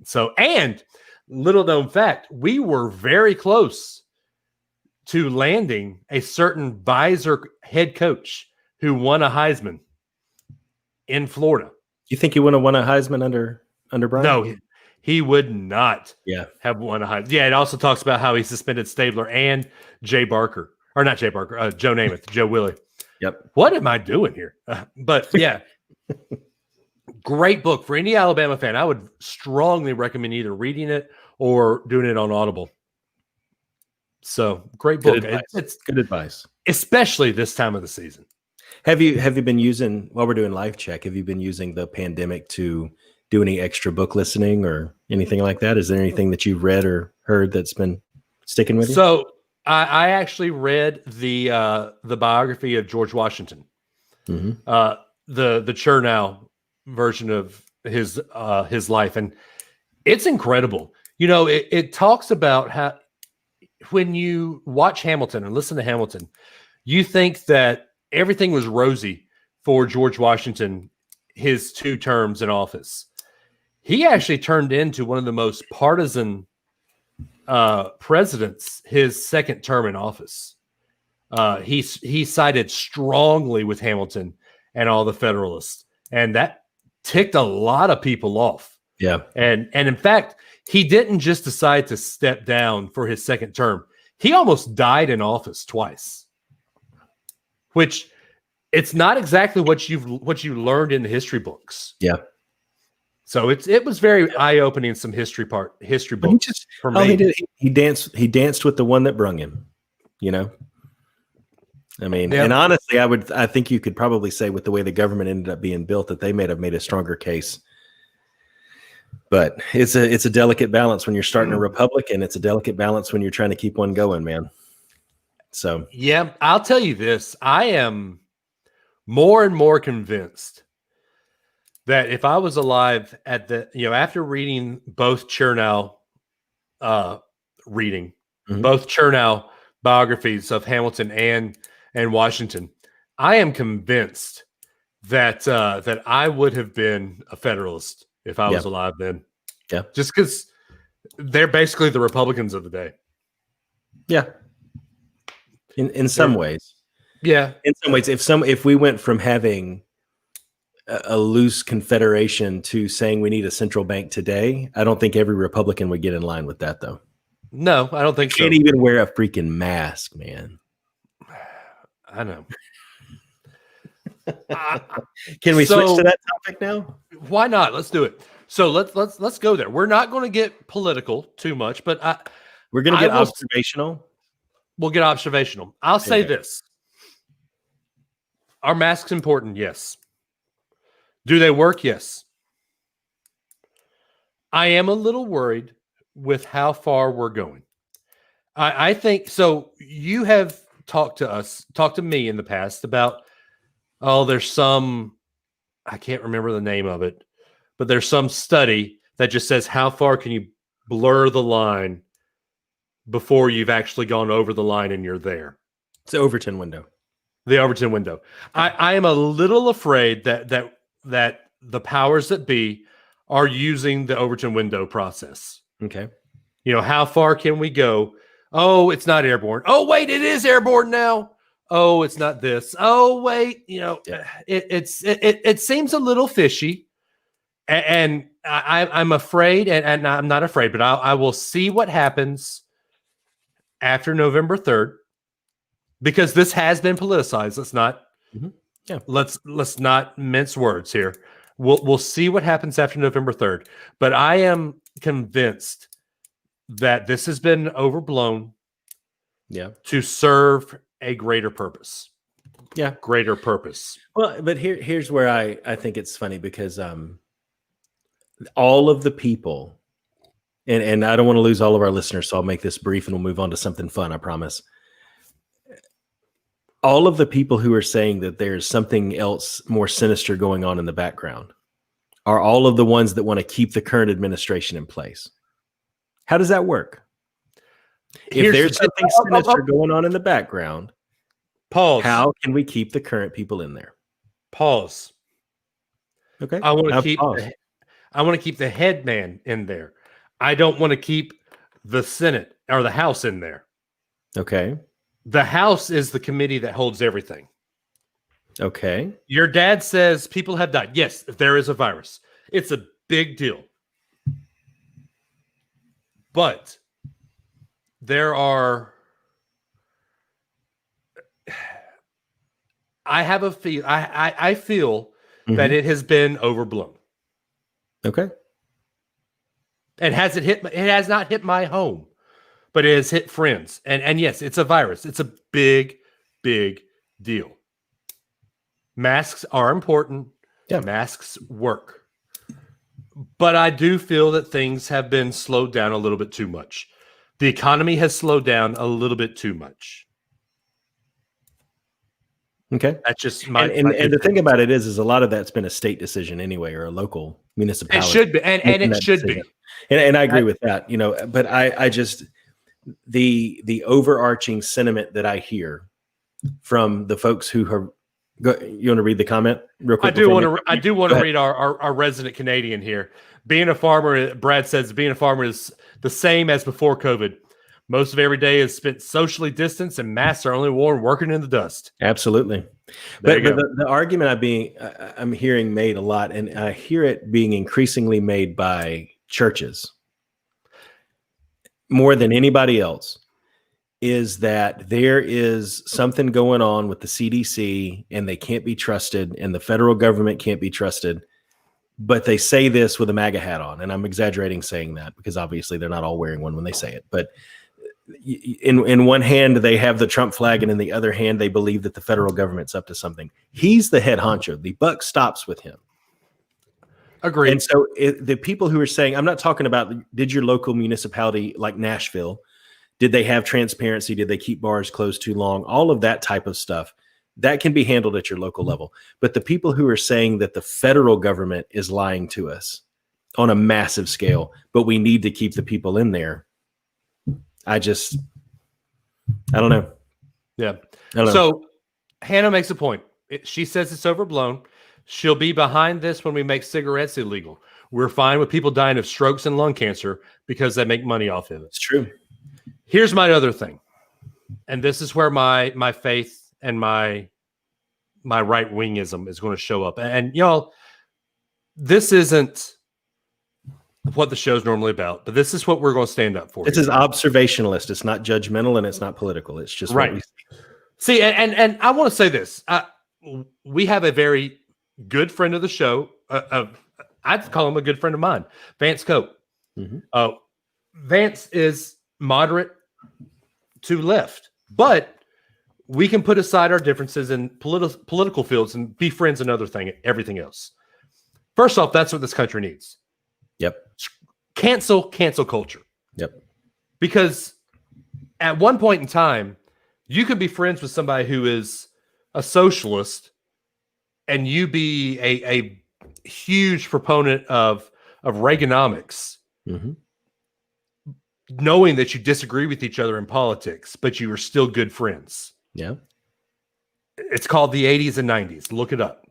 So, and little known fact, we were very close to landing a certain Visor head coach who won a Heisman in Florida. You think he would have won a Heisman under Brian? No, he would not have won a Heisman. Yeah, it also talks about how he suspended Stabler and Jay Barker. Or not Jay Barker, Joe Namath, Joe Willie. Yep. What am I doing here? But yeah, great book for any Alabama fan. I would strongly recommend either reading it or doing it on Audible. So great book. It's good advice, especially this time of the season. Have you been using, while we're doing live check, have you been using the pandemic to do any extra book listening or anything like that? Is there anything that you've read or heard that's been sticking with you? So I actually read the biography of George Washington, the Chernow version of his life, and it's incredible. You know, it talks about how when you watch Hamilton and listen to Hamilton, you think that everything was rosy for George Washington, his 2 terms in office. He actually turned into one of the most partisan presidents his second term in office. He sided strongly with Hamilton and all the Federalists, and that ticked a lot of people off. Yeah. And in fact, he didn't just decide to step down for his second term. He almost died in office twice, which it's not exactly what you learned in the history books. Yeah. So it was very eye-opening, some history books for me. He danced with the one that brung him, you know? I mean, Yeah. and honestly, I think you could probably say with the way the government ended up being built that they may have made a stronger case. But it's a delicate balance when you're starting a republic, and it's a delicate balance when you're trying to keep one going, man. So yeah, I'll tell you this. I am more and more convinced that if I was alive at the, after reading both Chernow both Chernow biographies of Hamilton and Washington, I am convinced that that I would have been a Federalist if I was alive then. Yeah. Just because they're basically the Republicans of the day. Yeah. In some ways. Yeah. In some ways, if we went from having a loose confederation to saying we need a central bank today, I don't think every Republican would get in line with that, though. No, I don't think so. Can't even wear a freaking mask, man. I know. Can we switch to that topic now? Why not? Let's do it. So let's go there. We're not going to get political too much, but we're going to get observational. We'll get observational. I'll say this. Are masks important? Yes. Do they work? Yes. I am a little worried with how far we're going. I think so. You have talked to me in the past about, there's some, I can't remember the name of it, but there's some study that just says how far can you blur the line before you've actually gone over the line and you're there. It's the Overton window. The Overton window. I am a little afraid that the powers that be are using the Overton window process. Okay. How far can we go? Oh, it's not airborne. Oh, wait, it is airborne now. Oh, it's not this. Oh, wait, it seems a little fishy, and I'm afraid, and I'm not afraid, but I will see what happens after November 3rd, because this has been politicized. Let's not mince words here. We'll see what happens after November 3rd, but I am convinced that this has been overblown. Yeah. To serve a greater purpose. Yeah. Greater purpose. Well, but here's where I think it's funny, because all of the people, and I don't want to lose all of our listeners, so I'll make this brief and we'll move on to something fun, I promise. All of the people who are saying that there's something else more sinister going on in the background are all of the ones that want to keep the current administration in place. How does that work? If there's something sinister going on in the background, pause. How can we keep the current people in there? Pause. Okay. I want to keep the head man in there. I don't want to keep the Senate or the House in there. Okay. The House is the committee that holds everything. Okay. Your dad says people have died. Yes, there is a virus. It's a big deal. But there are, I feel that it has been overblown. Okay. And it has not hit my home, but it has hit friends. And yes, it's a virus. It's a big, big deal. Masks are important. Yeah. Masks work. But I do feel that things have been slowed down a little bit too much. The economy has slowed down a little bit too much. Okay. That's just my and the thing about it is a lot of that's been a state decision anyway, or a local municipality. It should be, and it should be. And I agree with that, but I just the overarching sentiment that I hear from the folks who have. You want to read the comment real quick? I do want to read our resident Canadian here. Being a farmer, Brad says, being a farmer is the same as before COVID. Most of every day is spent socially distanced, and masks are only worn working in the dust. Absolutely. But the argument I'm hearing made a lot, and I hear it being increasingly made by churches more than anybody else, is that there is something going on with the CDC and they can't be trusted, and the federal government can't be trusted. But they say this with a MAGA hat on, and I'm exaggerating saying that because obviously they're not all wearing one when they say it. But in one hand, they have the Trump flag, and in the other hand, they believe that the federal government's up to something. He's the head honcho. The buck stops with him. Agreed. And so the people who are saying, I'm not talking about, did your local municipality like Nashville, did they have transparency? Did they keep bars closed too long? All of that type of stuff. That can be handled at your local level. But the people who are saying that the federal government is lying to us on a massive scale, but we need to keep the people in there. I don't know. Yeah. I don't know. So Hannah makes a point. She says it's overblown. She'll be behind this when we make cigarettes illegal. We're fine with people dying of strokes and lung cancer because they make money off of it. It's true. Here's my other thing. And this is where my faith and my right wingism is going to show up. And y'all, this isn't what the show's normally about, but this is what we're going to stand up for. This is observationalist. It's not judgmental and it's not political. It's just right. What we see. And I want to say this. We have a very good friend of the show. I'd call him a good friend of mine, Vance Cope. Mm-hmm. Vance is moderate to left, but we can put aside our differences in political fields and be friends and everything else. First off, that's what this country needs. Yep. Cancel culture. Yep. Because at one point in time, you could be friends with somebody who is a socialist and you be a huge proponent of Reaganomics, mm-hmm. knowing that you disagree with each other in politics, but you are still good friends. Yeah. It's called the 80s and 90s. Look it up.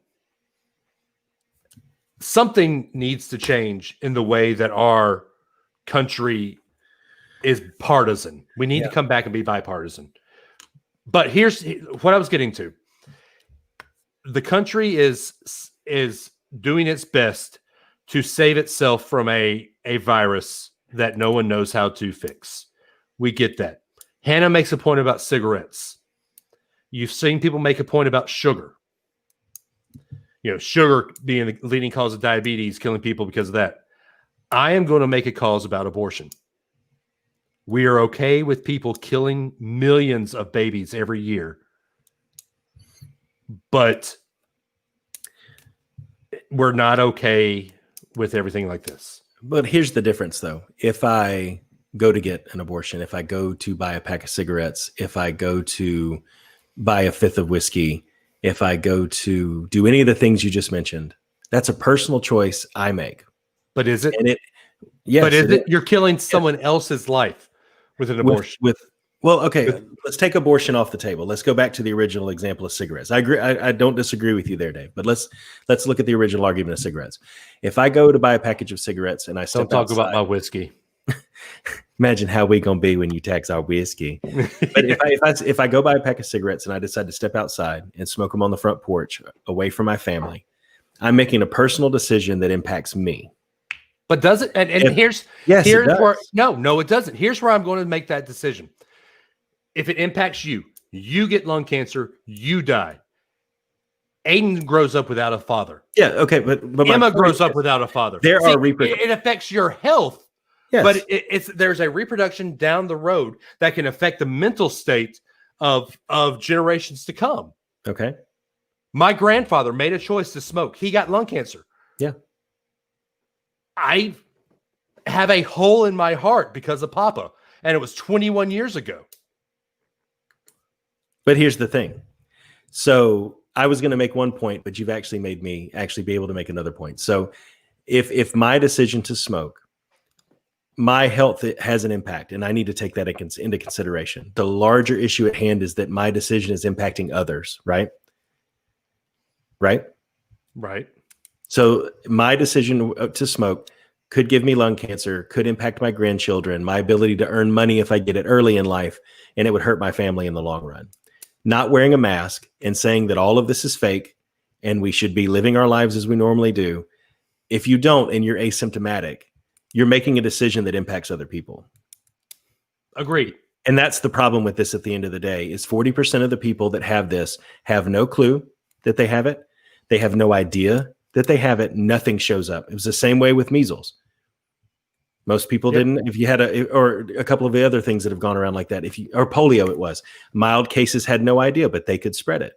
Something needs to change in the way that our country is partisan. We need to come back and be bipartisan. But here's what I was getting to. The country is doing its best to save itself from a virus that no one knows how to fix. We get that. Hannah makes a point about cigarettes. You've seen people make a point about sugar. You know, sugar being the leading cause of diabetes, killing people because of that. I am going to make a cause about abortion. We are okay with people killing millions of babies every year, but we're not okay with everything like this. But here's the difference, though. If I go to get an abortion, if I go to buy a pack of cigarettes, if I go to buy a fifth of whiskey, if I go to do any of the things you just mentioned, that's a personal choice I make. But is it? And yes. But is it? You're killing someone else's life with an abortion. Let's take abortion off the table. Let's go back to the original example of cigarettes. I agree. I don't disagree with you there, Dave. But let's look at the original argument of cigarettes. If I go to buy a package of cigarettes and I step don't talk outside, about my whiskey. Imagine how we gonna be when you tax our whiskey. But if I go buy a pack of cigarettes and I decide to step outside and smoke them on the front porch away from my family, I'm making a personal decision that impacts me. But does it? And here's where no, it doesn't. Here's where I'm going to make that decision. If it impacts you, you get lung cancer, you die. Aiden grows up without a father. Yeah, okay, but Emma grows up without a father. It affects your health. Yes. But there's a reproduction down the road that can affect the mental state of generations to come. Okay. My grandfather made a choice to smoke. He got lung cancer. Yeah. I have a hole in my heart because of Papa, and it was 21 years ago. But here's the thing. So I was going to make one point, but you've actually made me actually be able to make another point. So if my decision to smoke my health has an impact, and I need to take that into consideration. The larger issue at hand is that my decision is impacting others, right? Right? Right. So my decision to smoke could give me lung cancer, could impact my grandchildren, my ability to earn money if I get it early in life, and it would hurt my family in the long run. Not wearing a mask and saying that all of this is fake and we should be living our lives as we normally do. If you don't and you're asymptomatic, you're making a decision that impacts other people. Agreed. And that's the problem with this at the end of the day is 40% of the people that have this have no clue that they have it. They have no idea that they have it. Nothing shows up. It was the same way with measles. Most people didn't. If you had or a couple of the other things that have gone around like that, or polio, it was mild cases had no idea, but they could spread it.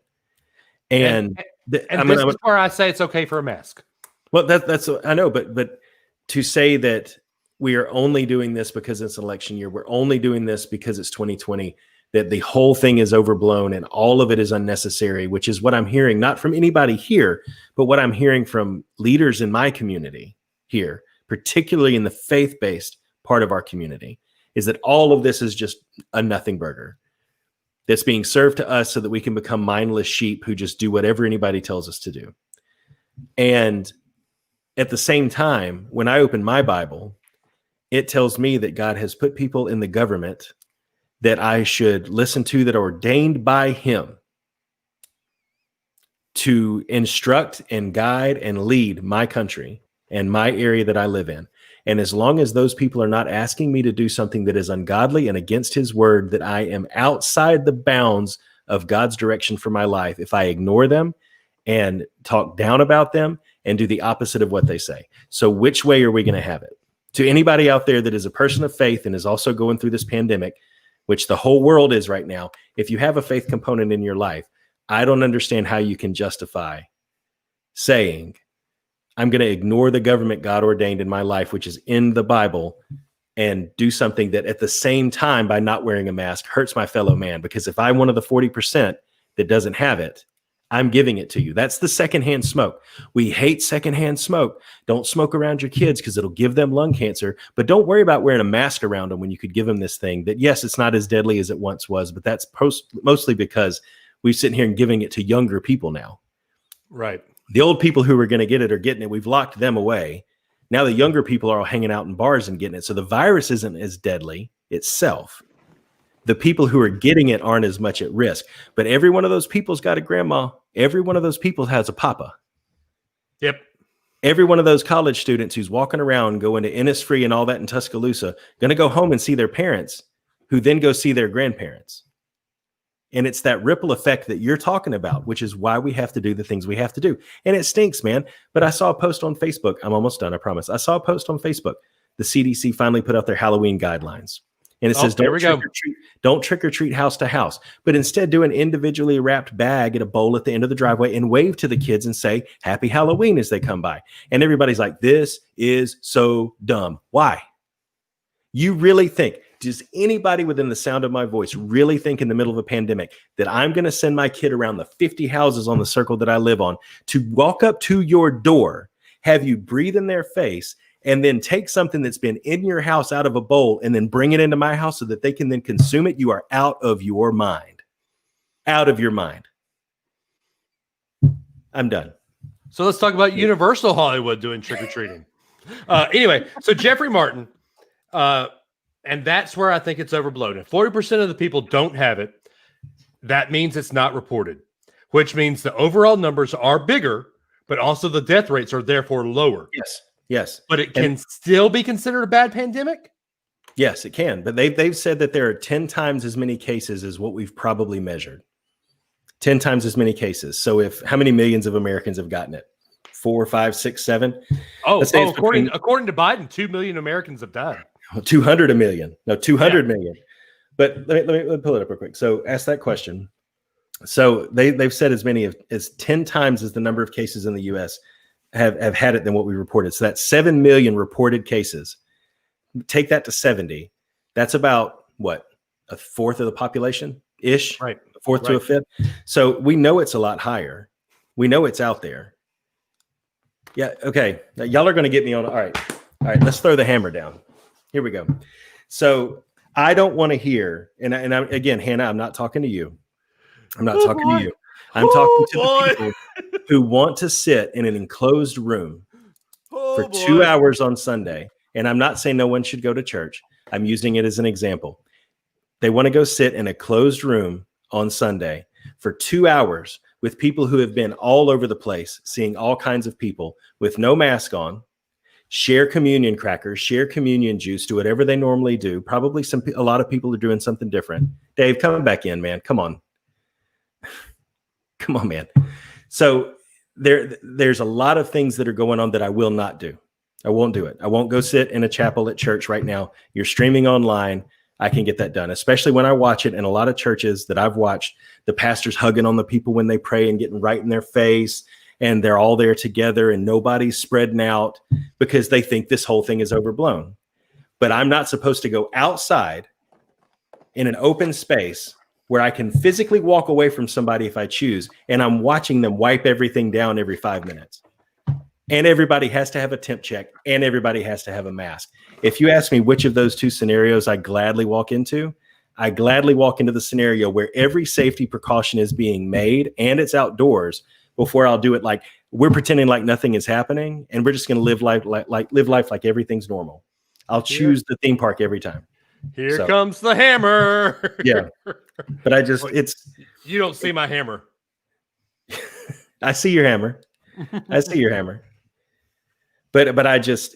And this is where I say it's okay for a mask. Well, that's I know, but to say that we are only doing this because it's an election year, we're only doing this because it's 2020, that the whole thing is overblown and all of it is unnecessary, which is what I'm hearing, not from anybody here, but what I'm hearing from leaders in my community here, particularly in the faith-based part of our community, is that all of this is just a nothing burger that's being served to us so that we can become mindless sheep who just do whatever anybody tells us to do. And at the same time, when I open my Bible, it tells me that God has put people in the government that I should listen to that are ordained by him to instruct and guide and lead my country and my area that I live in. And as long as those people are not asking me to do something that is ungodly and against his word, that I am outside the bounds of God's direction for my life, if I ignore them and talk down about them and do the opposite of what they say. So which way are we going to have it? To anybody out there that is a person of faith and is also going through this pandemic, which the whole world is right now, if you have a faith component in your life, I don't understand how you can justify saying, I'm going to ignore the government God ordained in my life, which is in the Bible, and do something that at the same time, by not wearing a mask, hurts my fellow man. Because if I'm one of the 40% that doesn't have it, I'm giving it to you. That's the secondhand smoke. We hate secondhand smoke. Don't smoke around your kids because it'll give them lung cancer. But don't worry about wearing a mask around them when you could give them this thing that, yes, it's not as deadly as it once was, but that's mostly because we're sitting here and giving it to younger people now. Right. The old people who were going to get it are getting it. We've locked them away. Now the younger people are all hanging out in bars and getting it. So the virus isn't as deadly itself. The people who are getting it aren't as much at risk. But every one of those people's got a grandma. Every one of those people has a papa. Yep. Every one of those college students who's walking around going to Innisfree and all that in Tuscaloosa, going to go home and see their parents, who then go see their grandparents. And it's that ripple effect that you're talking about, which is why we have to do the things we have to do. And it stinks, man. But I saw a post on Facebook. I'm almost done, I promise. I saw a post on Facebook. The CDC finally put out their Halloween guidelines. And it says, don't trick or treat house to house, but instead do an individually wrapped bag at a bowl at the end of the driveway and wave to the kids and say, Happy Halloween as they come by. And everybody's like, this is so dumb. Why? You really think, does anybody within the sound of my voice really think in the middle of a pandemic that I'm going to send my kid around the 50 houses on the circle that I live on to walk up to your door, have you breathe in their face, and then take something that's been in your house out of a bowl and then bring it into my house so that they can then consume it? You are out of your mind. Out of your mind. I'm done. So let's talk about Universal Hollywood doing trick-or-treating. Anyway, so Jeffrey Martin, and that's where I think it's overblown. If 40% of the people don't have it, that means it's not reported, which means the overall numbers are bigger, but also the death rates are therefore lower. Yes. But it can still be considered a bad pandemic? Yes, it can. But they've said that there are 10 times as many cases as what we've probably measured. 10 times as many cases. So how many millions of Americans have gotten it? 4, 5, 6, 7? According to Biden, 2 million Americans have died. 200 million. No, 200 million. But let me pull it up real quick. So ask that question. So they've said as many as 10 times as the number of cases in the U.S. have had it than what we reported. So that's 7 million reported cases. Take that to 70. That's about what? A fourth of the population ish, right? A fourth to a fifth. So we know it's a lot higher. We know it's out there. Yeah. Okay. Now, y'all are going to get me on. All right. Let's throw the hammer down. Here we go. So I don't want to hear, and again, Hannah, I'm not talking to you. I'm not talking to you. I'm talking to the people who want to sit in an enclosed room for 2 hours on Sunday. And I'm not saying no one should go to church. I'm using it as an example. They want to go sit in a closed room on Sunday for 2 hours with people who have been all over the place, seeing all kinds of people with no mask on, share communion crackers, share communion juice, do whatever they normally do. Probably a lot of people are doing something different. Dave, come back in, man. Come on. Come on, man. So there's a lot of things that are going on that I will not do. I won't do it. I won't go sit in a chapel at church right now. You're streaming online. I can get that done, especially when I watch it in a lot of churches that I've watched, the pastors hugging on the people when they pray and getting right in their face, and they're all there together and nobody's spreading out because they think this whole thing is overblown. But I'm not supposed to go outside in an open space where I can physically walk away from somebody if I choose, and I'm watching them wipe everything down every 5 minutes. And everybody has to have a temp check, and everybody has to have a mask. If you ask me which of those two scenarios I gladly walk into, I gladly walk into the scenario where every safety precaution is being made and it's outdoors before I'll do it like we're pretending like nothing is happening and we're just going to live life like everything's normal. I'll choose the theme park every time. Here comes the hammer. Yeah. But you don't see my hammer. I see your hammer. I see your hammer. But I just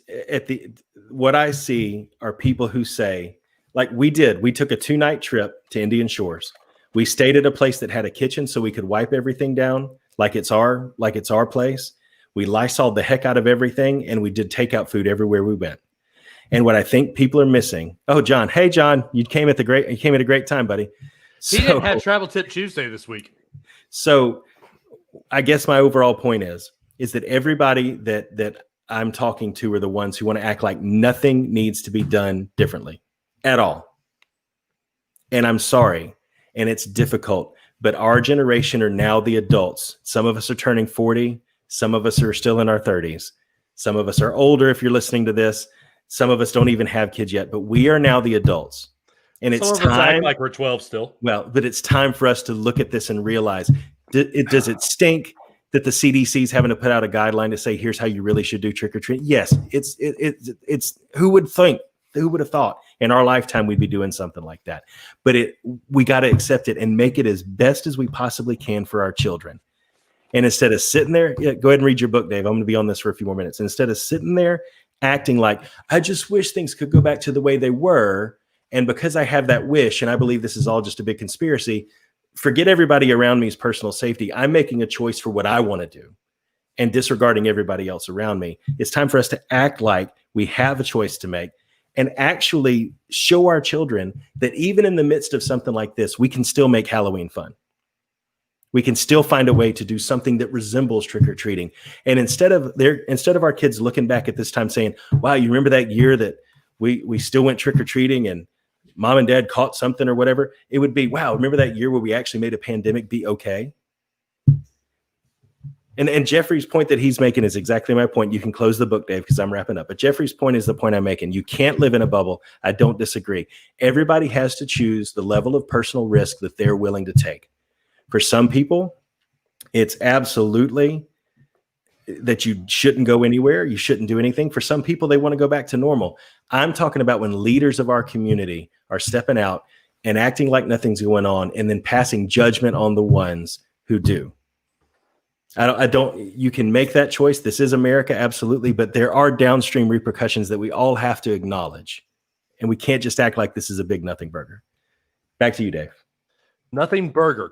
what I see are people who say, like we took a 2-night trip to Indian Shores. We stayed at a place that had a kitchen so we could wipe everything down like it's our place. We Lysoled the heck out of everything, and we did takeout food everywhere we went. And what I think people are missing. Oh, John. Hey, John, you came at a great time, buddy. He didn't have Travel Tip Tuesday this week. So I guess my overall point is that everybody that I'm talking to are the ones who want to act like nothing needs to be done differently at all. And I'm sorry, and it's difficult, but our generation are now the adults. Some of us are turning 40. Some of us are still in our 30s. Some of us are older if you're listening to this. Some of us don't even have kids yet, but we are now the adults. And it's Some of us time act like we're 12 still. Well, but it's time for us to look at this and realize, does it stink that the CDC is having to put out a guideline to say, here's how you really should do trick or treat? Yes, it's who would think, who would have thought in our lifetime we'd be doing something like that? But we got to accept it and make it as best as we possibly can for our children. And instead of sitting there, go ahead and read your book, Dave. I'm going to be on this for a few more minutes. And instead of sitting there acting like, I just wish things could go back to the way they were, and because I have that wish, and I believe this is all just a big conspiracy, forget everybody around me's personal safety. I'm making a choice for what I want to do and disregarding everybody else around me. It's time for us to act like we have a choice to make and actually show our children that even in the midst of something like this, we can still make Halloween fun. We can still find a way to do something that resembles trick-or-treating. And instead of our kids looking back at this time saying, wow, you remember that year that we still went trick-or-treating and mom and dad caught something or whatever, it would be, wow, remember that year where we actually made a pandemic be okay? And Jeffrey's point that he's making is exactly my point. You can close the book, Dave, because I'm wrapping up. But Jeffrey's point is the point I'm making. You can't live in a bubble. I don't disagree. Everybody has to choose the level of personal risk that they're willing to take. For some people, it's absolutely that you shouldn't go anywhere. You shouldn't do anything. For some people, they want to go back to normal. I'm talking about when leaders of our community are stepping out and acting like nothing's going on and then passing judgment on the ones who do. You can make that choice. This is America, absolutely. But there are downstream repercussions that we all have to acknowledge. And we can't just act like this is a big nothing burger. Back to you, Dave. Nothing burger.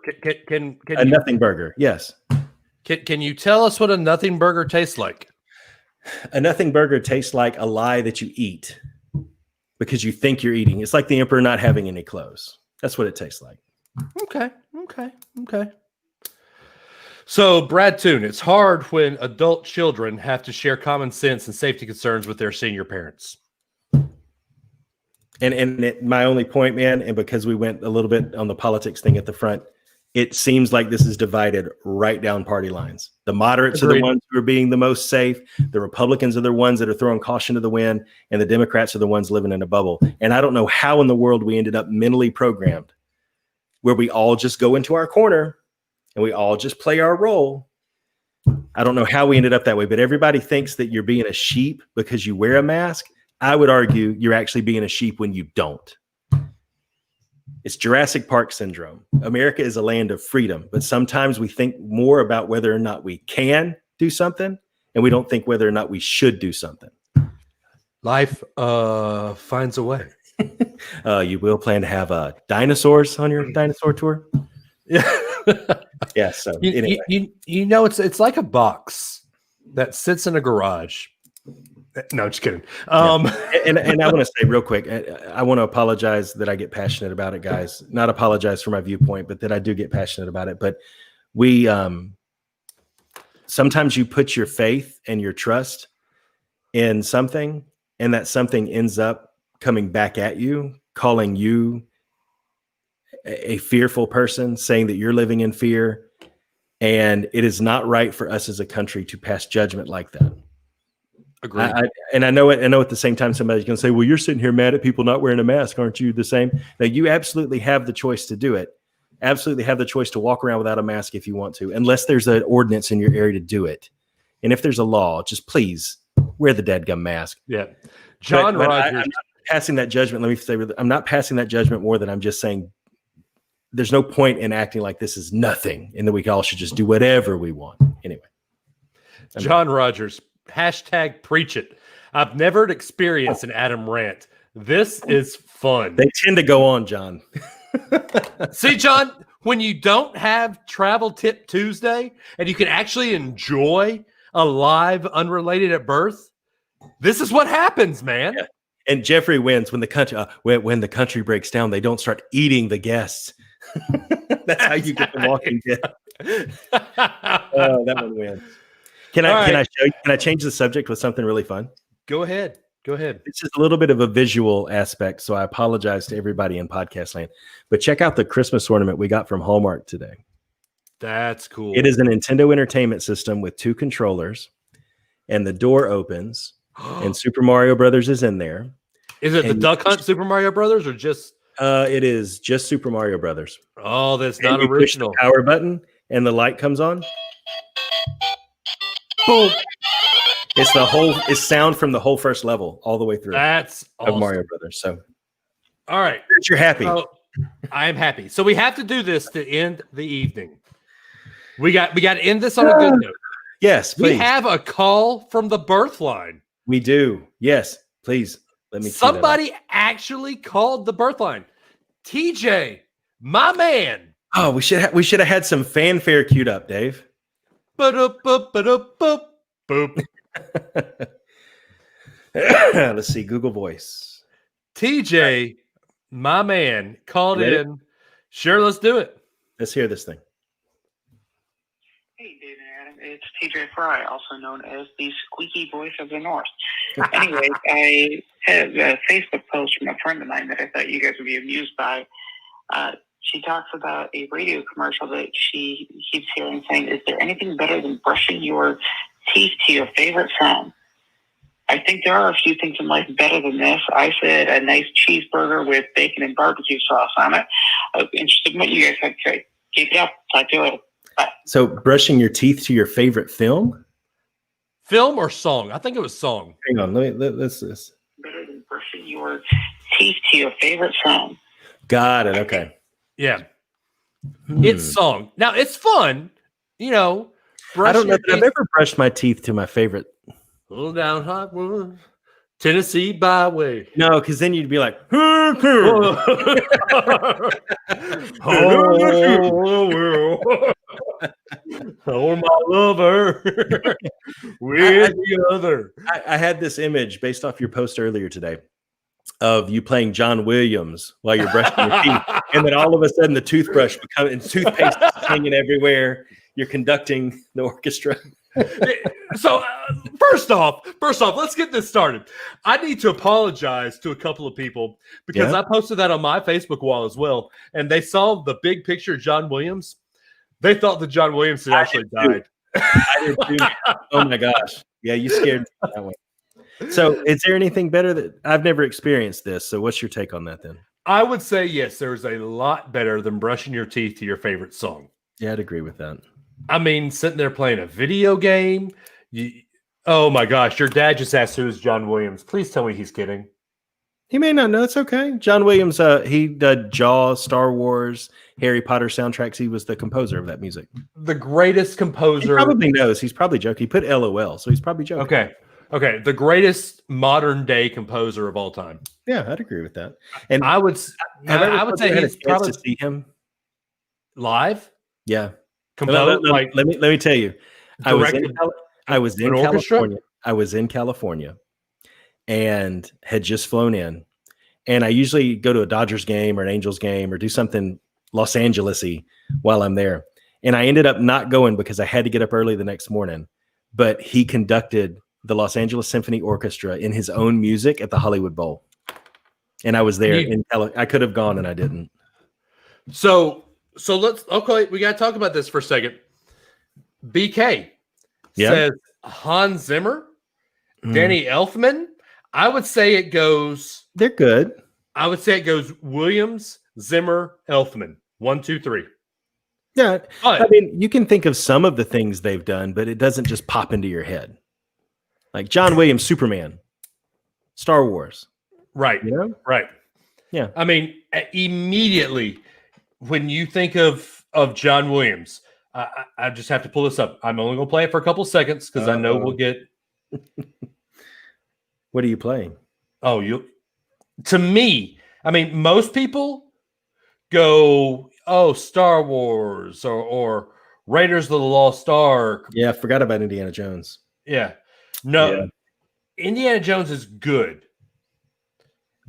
Can a nothing burger? Yes. Can you tell us what a nothing burger tastes like? A nothing burger tastes like a lie that you eat because you think you're eating. It's like the emperor not having any clothes. That's what it tastes like. Okay. So, Brad Toon, it's hard when adult children have to share common sense and safety concerns with their senior parents. And my only point, man, and because we went a little bit on the politics thing at the front, it seems like this is divided right down party lines. The moderates are the ones who are being the most safe. The Republicans are the ones that are throwing caution to the wind, and the Democrats are the ones living in a bubble. And I don't know how in the world we ended up mentally programmed where we all just go into our corner and we all just play our role. I don't know how we ended up that way, but everybody thinks that you're being a sheep because you wear a mask. I would argue you're actually being a sheep when you don't. It's Jurassic Park syndrome. America is a land of freedom, but sometimes we think more about whether or not we can do something, and we don't think whether or not we should do something. Life finds a way. You will plan to have dinosaurs on your dinosaur tour? Yeah. Yeah. So anyway. you know, it's like a box that sits in a garage. No, just kidding. And I want to say real quick, I want to apologize that I get passionate about it, guys. Not apologize for my viewpoint, but that I do get passionate about it. But we sometimes you put your faith and your trust in something, and that something ends up coming back at you, calling you a fearful person, saying that you're living in fear. And it is not right for us as a country to pass judgment like that. Agreed. I know at the same time somebody's going to say, well, you're sitting here mad at people not wearing a mask. Aren't you the same? Now, you absolutely have the choice to do it. Absolutely have the choice to walk around without a mask if you want to, unless there's an ordinance in your area to do it. And if there's a law, just please wear the dadgum mask. Yeah. John Rogers. I'm not passing that judgment. Let me say, I'm not passing that judgment more than I'm just saying there's no point in acting like this is nothing and that we all should just do whatever we want. Anyway. John Rogers. Hashtag preach it. I've never experienced an Adam rant. This is fun. They tend to go on, John. See, John, when you don't have Travel Tip Tuesday and you can actually enjoy a live Unrelated at Birth, this is what happens, man. Yeah. And Jeffrey wins when the country when the country breaks down. They don't start eating the guests. That's how you get the Walking Dead. Oh, that one wins. Can I change the subject with something really fun? Go ahead. This is a little bit of a visual aspect, so I apologize to everybody in podcast land. But check out the Christmas ornament we got from Hallmark today. That's cool. It is a Nintendo Entertainment System with 2 controllers, and the door opens, and Super Mario Brothers is in there. Is it the Duck Hunt Super Mario Brothers or just? It is just Super Mario Brothers. Oh, that's not and original. Push the power button, and the light comes on. Boom. It's sound from the whole first level all the way through. That's awesome. Of Mario Brothers. So, all right, you're happy. So, I am happy. So we have to do this to end the evening. We got to end this on a good note. Yes, please. We have a call from the birth line. We do. Yes, please. Let me. Somebody actually called the birth line. TJ, my man. Oh, we should have had some fanfare queued up, Dave. Boop. Let's see. Google Voice. TJ, my man, called in. Sure, let's do it. Let's hear this thing. Hey, Dave and Adam. It's TJ Fry, also known as the squeaky voice of the North. Anyways, I have a Facebook post from a friend of mine that I thought you guys would be amused by. She talks about a radio commercial that she keeps hearing saying, is there anything better than brushing your teeth to your favorite song? I think there are a few things in life better than this. I said a nice cheeseburger with bacon and barbecue sauce on it. I'm interested in what you guys have to say. Keep it up. Talk to you later. Bye. So brushing your teeth to your favorite film? Film or song? I think it was song. Hang on. Let's this. Better than brushing your teeth to your favorite song. Got it. Okay. Yeah. It's song. Now, it's fun, you know. I don't know that I've ever brushed my teeth to my favorite. Pull down hot wood, Tennessee byway. No, because then you'd be like, oh, my lover with the other. I had this image based off your post earlier today of you playing John Williams while you're brushing your teeth, and then all of a sudden the toothbrush and toothpaste is hanging everywhere. You're conducting the orchestra. So first off, let's get this started. I need to apologize to a couple of people because I posted that on my Facebook wall as well, and they saw the big picture of John Williams, They thought that John Williams had actually died. I did too. Oh my gosh. Yeah, you scared me that one. So is there anything better that I've never experienced this? So what's your take on that then? I would say yes, there's a lot better than brushing your teeth to your favorite song. Yeah, I'd agree with that. I mean, sitting there playing a video game. Oh my gosh, your dad just asked who is John Williams. Please tell me he's kidding. He may not know. It's okay. John Williams, he did Jaws, Star Wars, Harry Potter soundtracks. He was the composer of that music. The greatest composer. He probably knows. He's probably joking. He put LOL, so he's probably joking. Okay. The greatest modern day composer of all time. Yeah, I'd agree with that. And I would say he's probably to see him live. Yeah. Let me tell you. I was in California. I was in California and had just flown in. And I usually go to a Dodgers game or an Angels game or do something Los Angeles-y while I'm there. And I ended up not going because I had to get up early the next morning. But he conducted the Los Angeles Symphony Orchestra in his own music at the Hollywood Bowl. And I was there. I could have gone and I didn't. So we got to talk about this for a second. BK says Hans Zimmer, Danny Elfman. I would say it goes. They're good. I would say it goes Williams, Zimmer, Elfman. 1, 2, 3. Yeah. I mean, you can think of some of the things they've done, but it doesn't just pop into your head. Like John Williams, Superman, Star Wars. Right. You know? Right. Yeah. I mean, immediately when you think of John Williams, I just have to pull this up. I'm only going to play it for a couple seconds because I know we'll get. What are you playing? To me, I mean, most people go, Star Wars or Raiders of the Lost Ark. Yeah, I forgot about Indiana Jones. Yeah. No, Indiana Jones is good.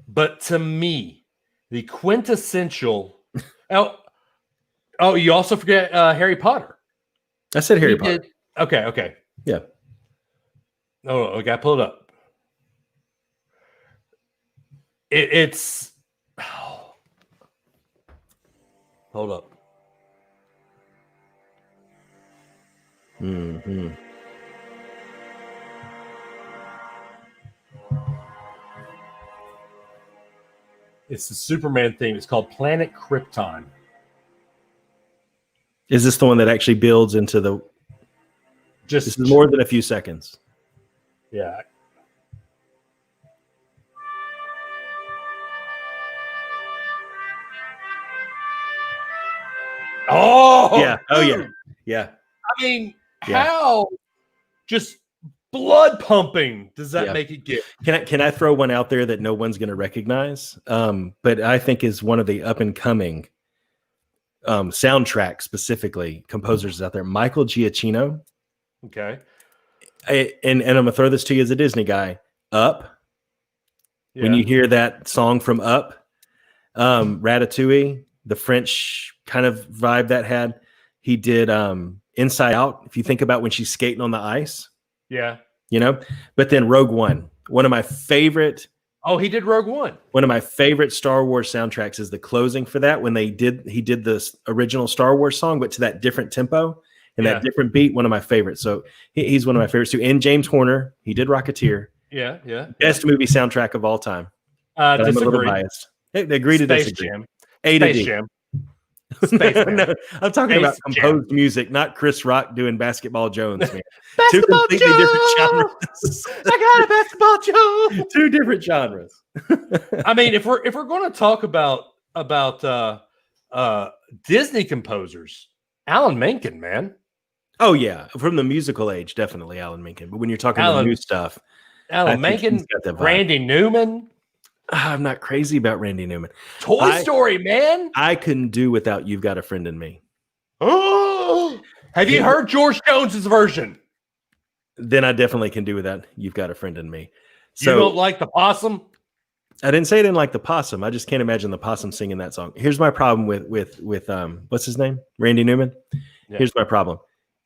But to me, the quintessential. You also forget Harry Potter. I said Harry Potter. Okay. Yeah. I got to pull it up. It's. Hold up. Mm-hmm. It's the Superman theme. It's called Planet Krypton. Is this the one that actually builds into the? This is more than a few seconds. Yeah. Oh yeah. Oh yeah. Yeah. I mean, how just blood pumping does that make it get? Can I throw one out there that no one's going to recognize? But I think is one of the up and coming soundtrack specifically composers out there. Michael Giacchino. Okay. And I'm gonna throw this to you as a Disney guy. Up. Yeah. When you hear that song from Up, Ratatouille, the French kind of vibe that had. He did Inside Out. If you think about when she's skating on the ice. Yeah. You know, but then Rogue One, one of my favorite. Oh, he did Rogue One. One of my favorite Star Wars soundtracks is the closing for that when he did this original Star Wars song, but to that different tempo and that different beat. One of my favorites. So he's one of my favorites too. And James Horner, he did Rocketeer. Yeah. Best movie soundtrack of all time. I'm a little biased. They agree to disagree. Jam. A to Space D. Jam. No, I'm talking about composed music, not Chris Rock doing Basketball Jones, man. Two completely different genres. I got a Basketball Jones. Two different genres. I mean, if we're going to talk about Disney composers, Alan Menken, man. Oh yeah, from the musical age, definitely Alan Menken. But when you're talking about new stuff, Alan Menken, Randy Newman. I'm not crazy about Randy Newman. Toy Story, man. I couldn't do without You've Got a Friend in Me. Oh, have you heard George Jones's version? Then I definitely can do without You've Got a Friend in Me. So, you don't like the possum? I didn't say I didn't like the possum. I just can't imagine the possum singing that song. Here's my problem with what's his name? Randy Newman. Yeah. Here's my problem.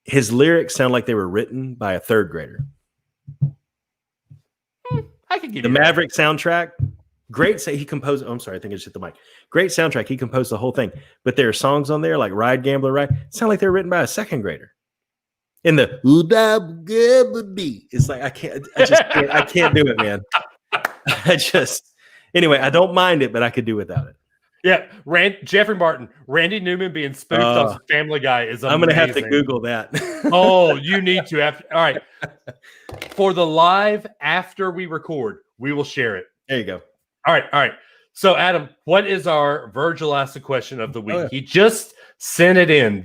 His lyrics sound like they were written by a third grader. I could give the you Maverick soundtrack. Great. Say he composed. Oh, I'm sorry. I think I just hit the mic. Great soundtrack. He composed the whole thing. But there are songs on there like Ride Gambler Ride. Sound like they're written by a second grader. In the it's like I can't do it, man. Anyway, I don't mind it, but I could do without it. Yeah, Jeffrey Martin, Randy Newman being spoofed on Family Guy is amazing. I'm gonna have to Google that. Oh, you need to. All right, for the live after we record, we will share it. There you go. All right. So, Adam, what is our Virgil asked the question of the week? He just sent it in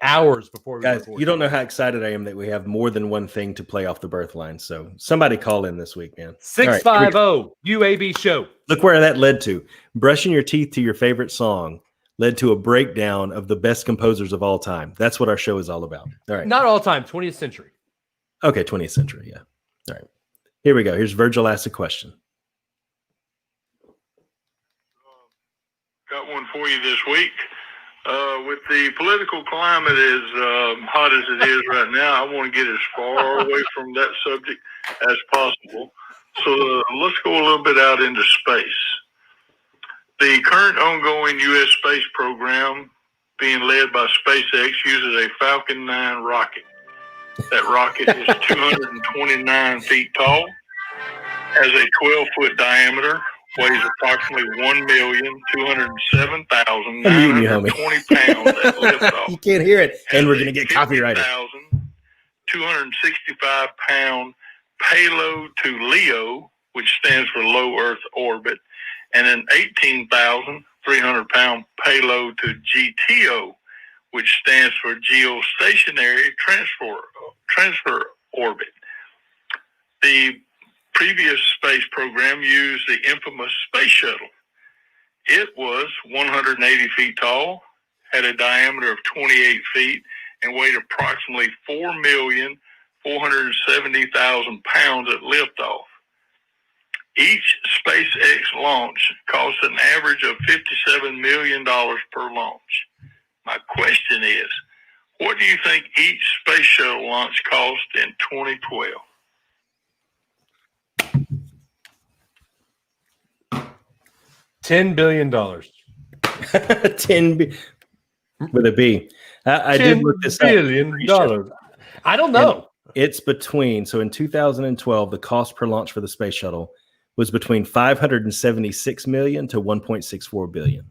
hours before we Guys, record. you don't know how excited I am that we have more than one thing to play off the birth line. So somebody call in this week, man. 650 UAB show. Look where that led to. Brushing your teeth to your favorite song led to a breakdown of the best composers of all time. That's what our show is all about. All right. Not all time, 20th century. Okay, 20th century, yeah. All right. Here we go. Here's Virgil asks a question. Got one for you this week. With the political climate as hot as it is right now, I want to get as far away from that subject as possible. So let's go a little bit out into space. The current ongoing U.S. space program being led by SpaceX uses a Falcon 9 rocket. That rocket is 229 feet tall, has a 12-foot diameter, weighs approximately 1,207,920 pounds at liftoff. You can't hear it, and we're going to get copyrighted. 265-pound payload to LEO, which stands for low Earth orbit, and an 18,300-pound payload to GTO, which stands for geostationary transfer orbit. The previous space program used the infamous space shuttle. It was 180 feet tall, had a diameter of 28 feet, and weighed approximately 4,470,000 pounds at liftoff. Each SpaceX launch cost an average of $57 million per launch. My question is, what do you think each space shuttle launch cost in 2012? $10 billion. 10 with a B. I did look this up. $10 billion. I don't know. And it's between, so in 2012, the cost per launch for the space shuttle was between $576 million to $1.64 billion.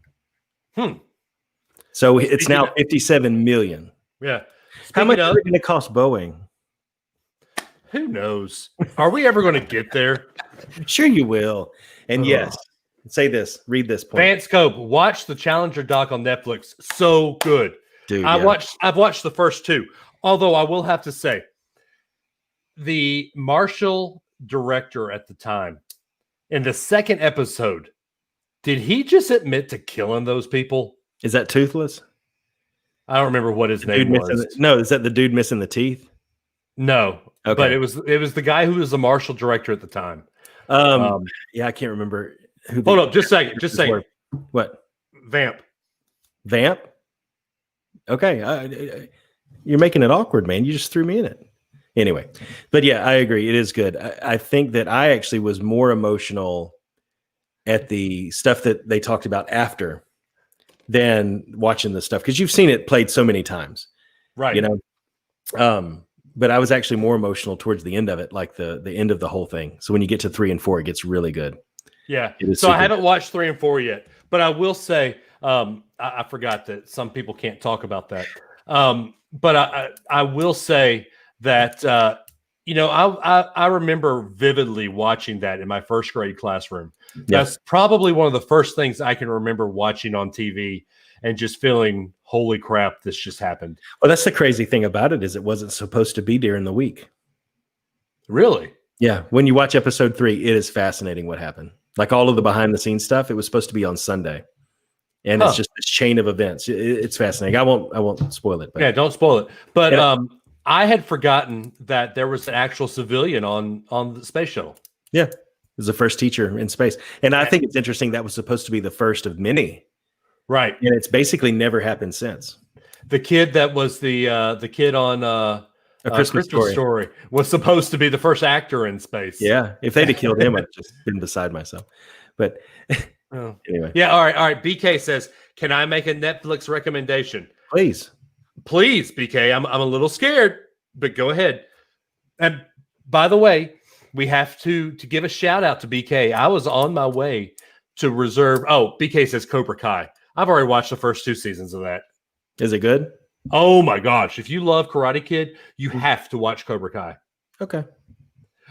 So it's now $57 million. Yeah. How much is it going to cost Boeing? Who knows? Are we ever going to get there? Sure you will. And yes, say this, read this point. Vance Cope, watch the Challenger doc on Netflix. So good. Dude, I've watched the first two. Although I will have to say, the Marshall director at the time, in the second episode, did he just admit to killing those people? Is that Toothless? I don't remember what his name was. No, is that the dude missing the teeth? No. Okay. But it was the guy who was the Marshall director at the time. Yeah, I can't remember who. Hold up, just a second. What? Vamp. Okay. You're making it awkward, man. You just threw me in it. Anyway, but yeah, I agree. It is good. I think that I actually was more emotional at the stuff that they talked about after than watching the stuff, because you've seen it played so many times, right? You know, but I was actually more emotional towards the end of it, like the end of the whole thing. So when you get to 3 and 4, it gets really good. Yeah. So I haven't watched 3 and 4 yet, but I will say, I forgot that some people can't talk about that. But I will say that, I remember vividly watching that in my first grade classroom. Yeah. That's probably one of the first things I can remember watching on TV and just feeling, holy crap, this just happened. Well, that's the crazy thing about it, is it wasn't supposed to be during the week. Really? Yeah. When you watch episode 3, it is fascinating what happened. Like all of the behind the scenes stuff, it was supposed to be on Sunday. And it's just this chain of events. It's fascinating. I won't spoil it. But. Yeah, don't spoil it. But I had forgotten that there was an actual civilian on the space shuttle. Yeah, it was the first teacher in space. And I think it's interesting that was supposed to be the first of many. Right. And it's basically never happened since. The kid that was the kid on A Christmas Story was supposed to be the first actor in space. Yeah, if they'd have killed him, I'd just been beside myself. But anyway. Yeah, all right. BK says, can I make a Netflix recommendation? Please, BK. I'm a little scared, but go ahead. And by the way, we have to give a shout out to BK. I was on my way to reserve. Oh, BK says Cobra Kai. I've already watched the first 2 seasons of that. Is it good? Oh my gosh. If you love Karate Kid, you have to watch Cobra Kai. Okay.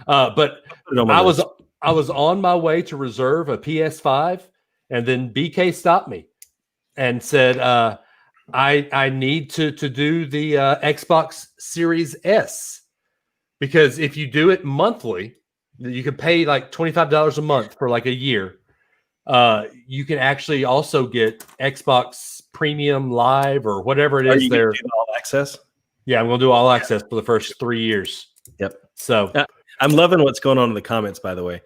But I was on my way to reserve a PS5, and then BK stopped me and said, I need to do the Xbox Series S, because if you do it monthly, you can pay like $25 a month for like a year. You can actually also get Xbox Premium Live or whatever it is there. All access? Yeah, I'm going to do all access for the first 3 years. Yep. So I'm loving what's going on in the comments, by the way.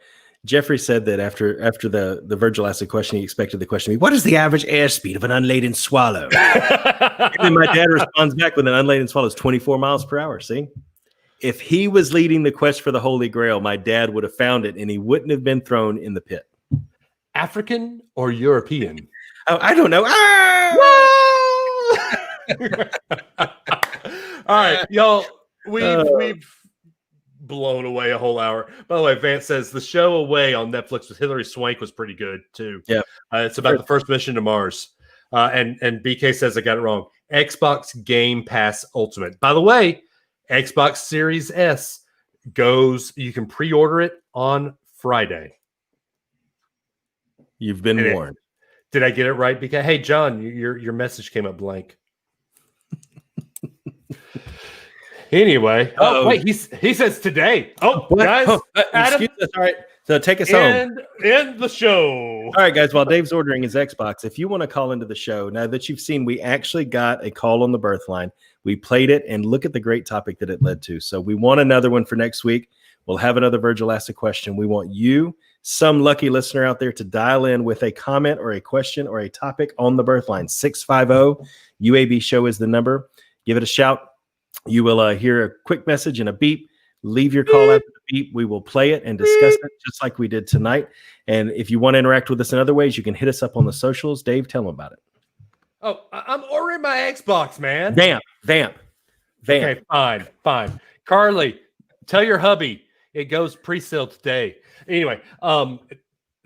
Jeffrey said that after the Virgil asked the question, he expected the question to be, what is the average airspeed of an unladen swallow? And then my dad responds back with an unladen swallow is 24 miles per hour. See? If he was leading the quest for the Holy Grail, my dad would have found it and he wouldn't have been thrown in the pit. African or European? Oh, I don't know. All right, y'all. We've blown away a whole hour. By the way, Vance says the show Away on Netflix with Hilary Swank was pretty good too. Yeah, it's about the first mission to Mars. And BK says I got it wrong. Xbox Game Pass Ultimate. By the way, Xbox Series S you can pre-order it on Friday. You've been warned. Did I get it right? BK? Hey, John, your message came up blank. Anyway, wait, he says today. Oh, guys, Adam, excuse us. All right, so take us home. End the show. All right, guys, while Dave's ordering his Xbox, if you want to call into the show, now that you've seen, we actually got a call on the birth line. We played it, and look at the great topic that it led to. So we want another one for next week. We'll have another Virgil Ask a Question. We want you, some lucky listener out there, to dial in with a comment or a question or a topic on the birth line. 650 UAB show is the number. Give it a shout. You will hear a quick message and a beep. Leave your call after the beep. We will play it and discuss it just like we did tonight. And if you want to interact with us in other ways, you can hit us up on the socials. Dave, tell them about it. Oh, I'm ordering my Xbox, man. Vamp. Okay, fine. Carly, tell your hubby it goes pre-sale today. Anyway,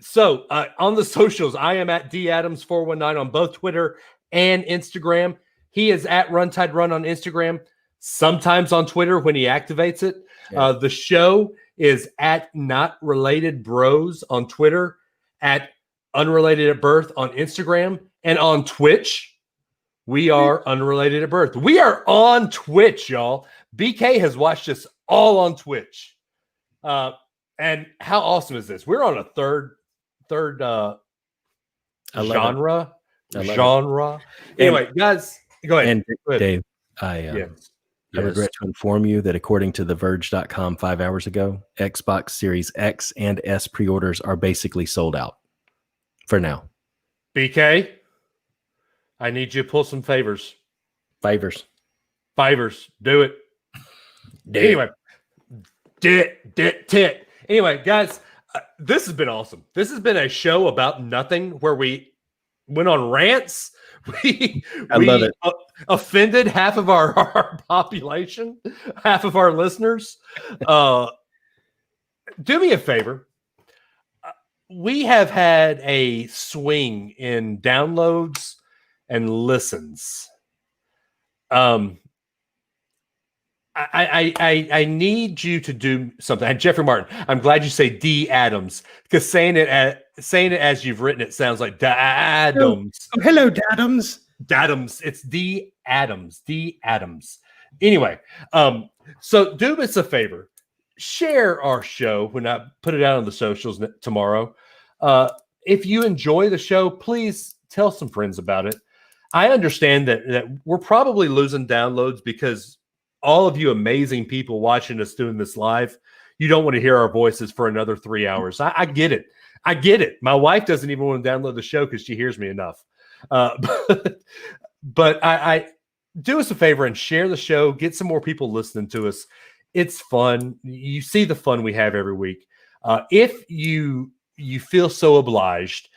so on the socials, I am at dadams419 on both Twitter and Instagram. He is at Runtide Run on Instagram. Sometimes on Twitter when he activates it. Yeah. The show is at Not Related Bros on Twitter, at Unrelated at Birth on Instagram, and on Twitch. We are Unrelated at Birth. We are on Twitch, y'all. BK has watched us all on Twitch. And how awesome is this? We're on a third genre. Anyway, guys, go ahead. And Dave, I regret to inform you that according to TheVerge.com 5 hours ago, Xbox Series X and S pre-orders are basically sold out for now. BK, I need you to pull some favors. Favors. Do it. Anyway, tit. Anyway, guys, this has been awesome. This has been a show about nothing where we went on rants. We love it. Offended half of our population, half of our listeners. Do me a favor. We have had a swing in downloads and listens. I need you to do something. Jeffrey Martin, I'm glad you say D Adams, because saying it as you've written it sounds like Dadams. Oh, hello, Dadams. Dadams. It's D Adams. D Adams. Anyway, so do us a favor. Share our show when I put it out on the socials tomorrow. If you enjoy the show, please tell some friends about it. I understand that we're probably losing downloads because all of you amazing people watching us doing this live, you don't want to hear our voices for another 3 hours. I get it. My wife doesn't even want to download the show because she hears me enough. But do us a favor and share the show. Get some more people listening to us. It's fun. You see the fun we have every week. If you feel so obliged,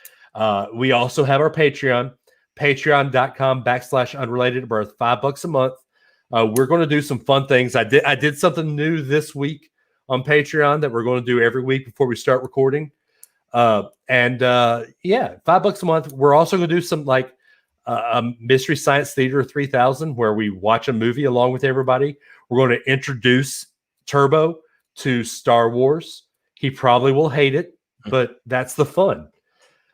we also have our Patreon, patreon.com/unrelatedbirth, $5 a month. We're going to do some fun things. I did something new this week on Patreon that we're going to do every week before we start recording. Yeah, $5 a month. We're also going to do some like Mystery Science Theater 3000, where we watch a movie along with everybody. We're going to introduce Turbo to Star Wars. He probably will hate it, but that's the fun.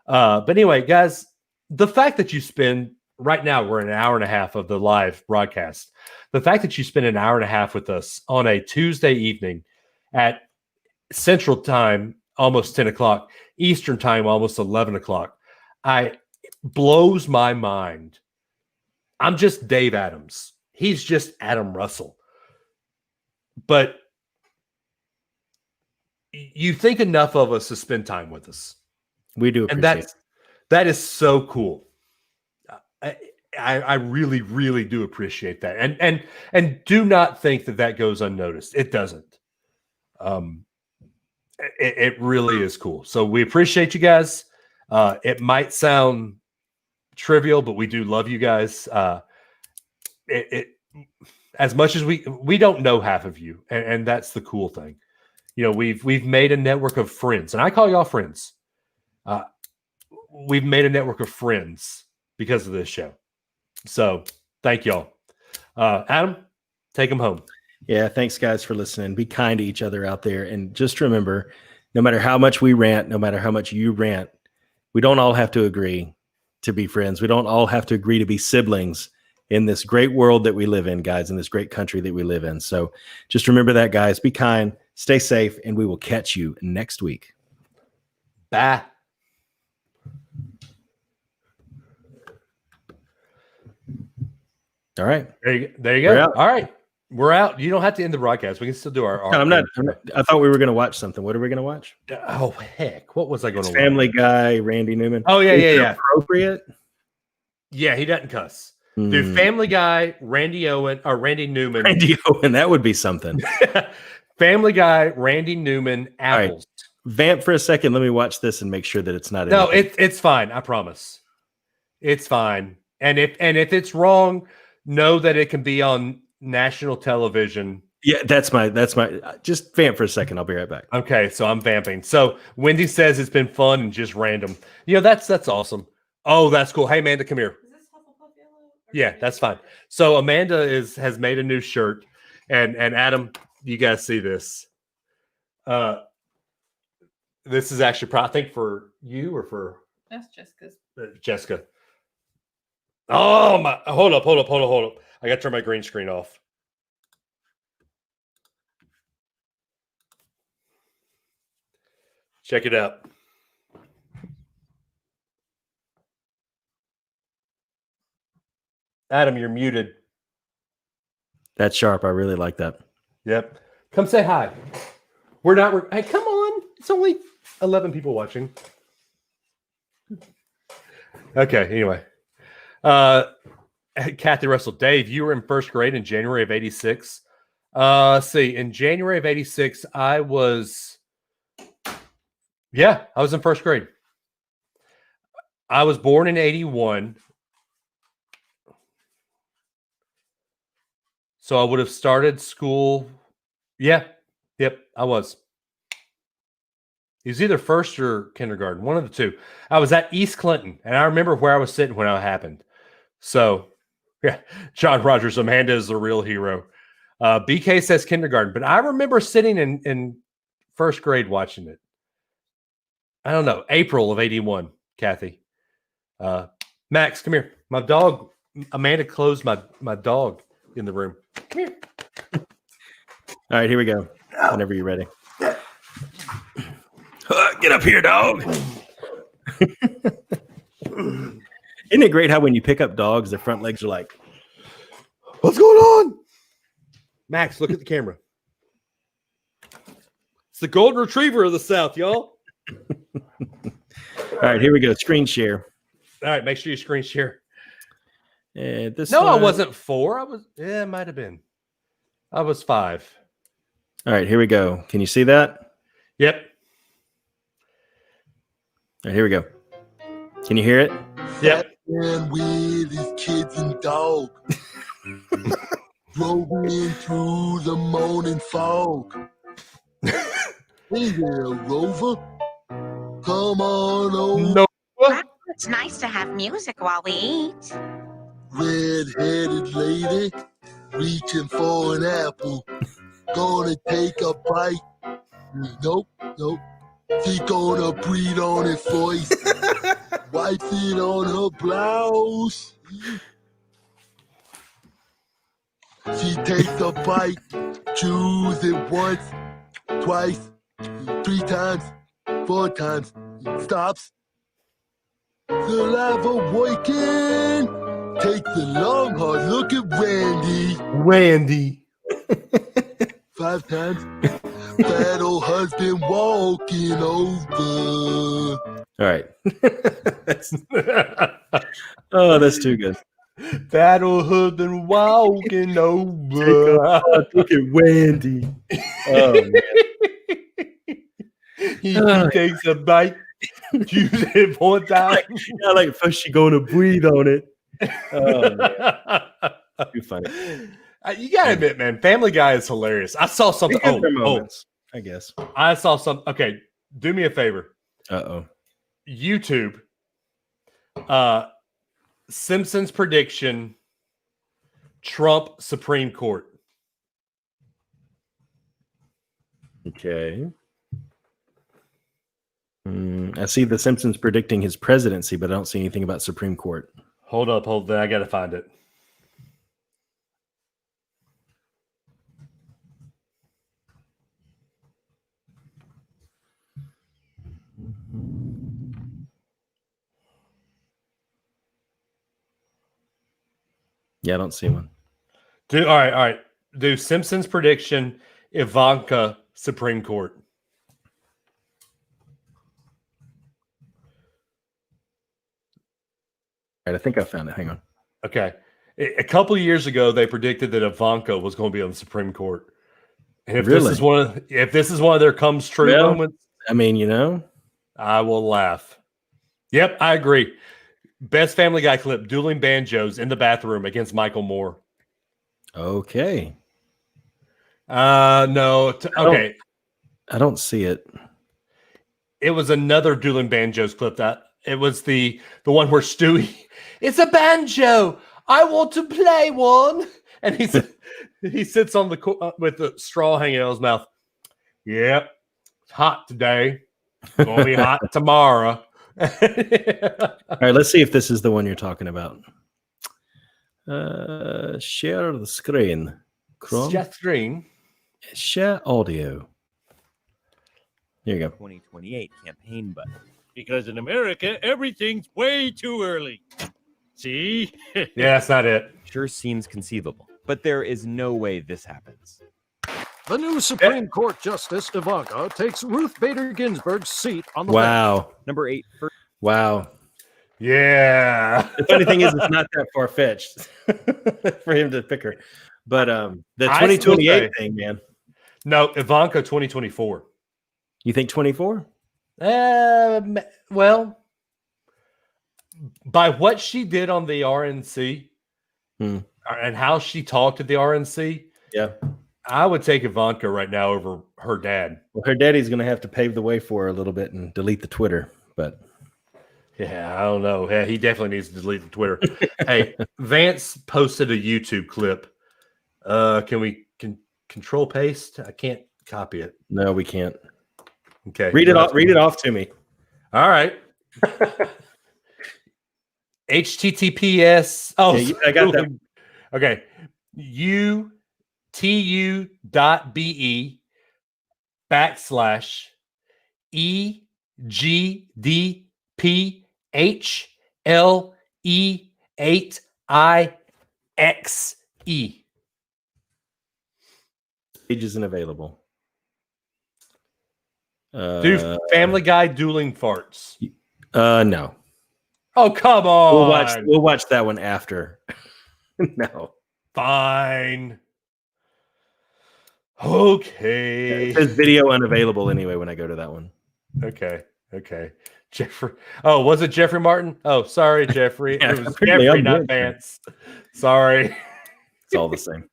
But anyway, guys, the fact that you spend right now, we're an hour and a half of the live broadcast. The fact that you spend an hour and a half with us on a Tuesday evening at Central Time, almost 10 o'clock, Eastern Time, almost 11 o'clock, blows my mind. I'm just Dave Adams. He's just Adam Russell. But you think enough of us to spend time with us. We do appreciate it. That is so cool. I really, really do appreciate that. And do not think that goes unnoticed. It doesn't. It really is cool. So we appreciate you guys. It might sound trivial, but we do love you guys. As much as we don't know half of you, and that's the cool thing. You know, we've made a network of friends, and I call y'all friends. We've made a network of friends because of this show. So thank y'all. Adam, take them home. Yeah, thanks guys for listening. Be kind to each other out there, and just remember, no matter how much we rant, no matter how much you rant, we don't all have to agree to be friends. We don't all have to agree to be siblings in this great world that we live in, guys, in this great country that we live in. So just remember that, guys. Be kind, stay safe, and we will catch you next week. Bye. All right. There you go. All right. We're out. You don't have to end the broadcast. We can still do our I'm not. I thought we were going to watch something. What are we going to watch? Oh, heck. What was I going to watch? Family Guy, Randy Newman. Oh, yeah. Appropriate? Yeah, he doesn't cuss. Dude, Family Guy, Randy Newman. Randy Owen, that would be something. Family Guy, Randy Newman, apples. Right. Vamp for a second. Let me watch this and make sure that it's not. No, it's fine. I promise. It's fine. And if it's wrong, know that it can be on national television. Yeah, that's my. Just vamp for a second. I'll be right back. Okay, so I'm vamping. So Wendy says it's been fun and just random. You know, that's awesome. Oh, that's cool. Hey, Amanda, come here. Yeah, that's fine. So Amanda has made a new shirt, and Adam, you guys see this. This is actually, I think, for you or for that's Jessica's. Jessica. Oh my! Hold up! I got to turn my green screen off. Check it out. Adam, you're muted. That's sharp. I really like that. Yep. Come say hi. We're not. Hey, come on. It's only 11 people watching. Okay. Anyway. Kathy Russell, Dave, you were in first grade in January of 86. Let's see. In January of 86, I was in first grade. I was born in 81. So I would have started school. Yeah. Yep. I was. It was either first or kindergarten, one of the two. I was at East Clinton, and I remember where I was sitting when it happened. So, yeah, John Rogers, Amanda is the real hero. BK says kindergarten, but I remember sitting in first grade watching it. I don't know, April of 81, Kathy. Max, come here. My dog, Amanda closed my dog in the room. Come here. All right, here we go. Whenever you're ready. Get up here, dog. Isn't it great how when you pick up dogs, their front legs are like, what's going on? Max, look at the camera. It's the golden retriever of the South, y'all. All right, here we go. Screen share. All right, make sure you screen share. I wasn't 4. It might have been. I was 5. All right, here we go. Can you see that? Yep. All right, here we go. Can you hear it? Yep. And with his kids and dog. Rolling through the morning fog. Hey there, Rover. Come on over. No. Wow, it's nice to have music while we eat. Red-headed lady reaching for an apple. Gonna take a bite. Nope. She gonna breathe on it first. Wipes it on her blouse. She takes a bite, chews it once, twice, 3 times, 4 times, stops. Saliva working. Takes a long hard look at Randy. 5 times. Fat old husband walking over. All right. That's too good. Fat old husband walking over. Look at Wendy. Oh, man. He takes a bite, chews it 4 times. I like first she going to breathe on it. Oh, man. Too funny. You gotta admit, man, Family Guy is hilarious. I saw something. I guess. I saw something. Okay, do me a favor. Uh-oh. YouTube. Simpsons prediction. Trump Supreme Court. Okay. I see the Simpsons predicting his presidency, but I don't see anything about Supreme Court. Hold up. I got to find it. Yeah, I don't see one. All right. Do Simpsons prediction, Ivanka Supreme Court. All right, I think I found it. Hang on. Okay. A couple of years ago, they predicted that Ivanka was going to be on the Supreme Court. And if this is one of their comes true moments, I mean, I will laugh. Yep, I agree. Best Family Guy clip: dueling banjos in the bathroom against Michael Moore. Okay. No. Okay. I don't see it. It was another dueling banjos clip. It was the one where Stewie, it's a banjo. I want to play one. And he sits on with the straw hanging out of his mouth. Yep. It's hot today. It's going to be hot tomorrow. All right, let's see if this is the one you're talking about. Share the screen. Chrome. Share audio. Here you go. 2028 campaign button. Because in America, everything's way too early. See? Yeah, that's not it. Sure seems conceivable, but there is no way this happens. The new Supreme Court Justice Ivanka takes Ruth Bader Ginsburg's seat on the Wow. Number 8. Wow. Yeah. The funny thing is, it's not that far fetched for him to pick her. But the 2028 thing, man. No, Ivanka 2024. You think 24? Well, by what she did on the RNC and how she talked at the RNC, yeah, I would take Ivanka right now over her dad. Well, her daddy's going to have to pave the way for her a little bit and delete the Twitter, but yeah, I don't know. Yeah, he definitely needs to delete the Twitter. Hey, Vance posted a YouTube clip. Can we control paste? I can't copy it. No, we can't. Okay, read it off to me. All right. HTTPS. Oh, yeah, I got that. Okay. UTU.be/EGDPHLE8IXE. Page isn't available. Do Family Guy dueling farts? No. Oh, come on. We'll watch that one after. No. Fine. Okay. It says video unavailable anyway when I go to that one. Okay. Jeffrey. Oh, was it Jeffrey Martin? Oh, sorry, Jeffrey. Yeah, It was Jeffrey, not Vance. Sorry. It's all the same.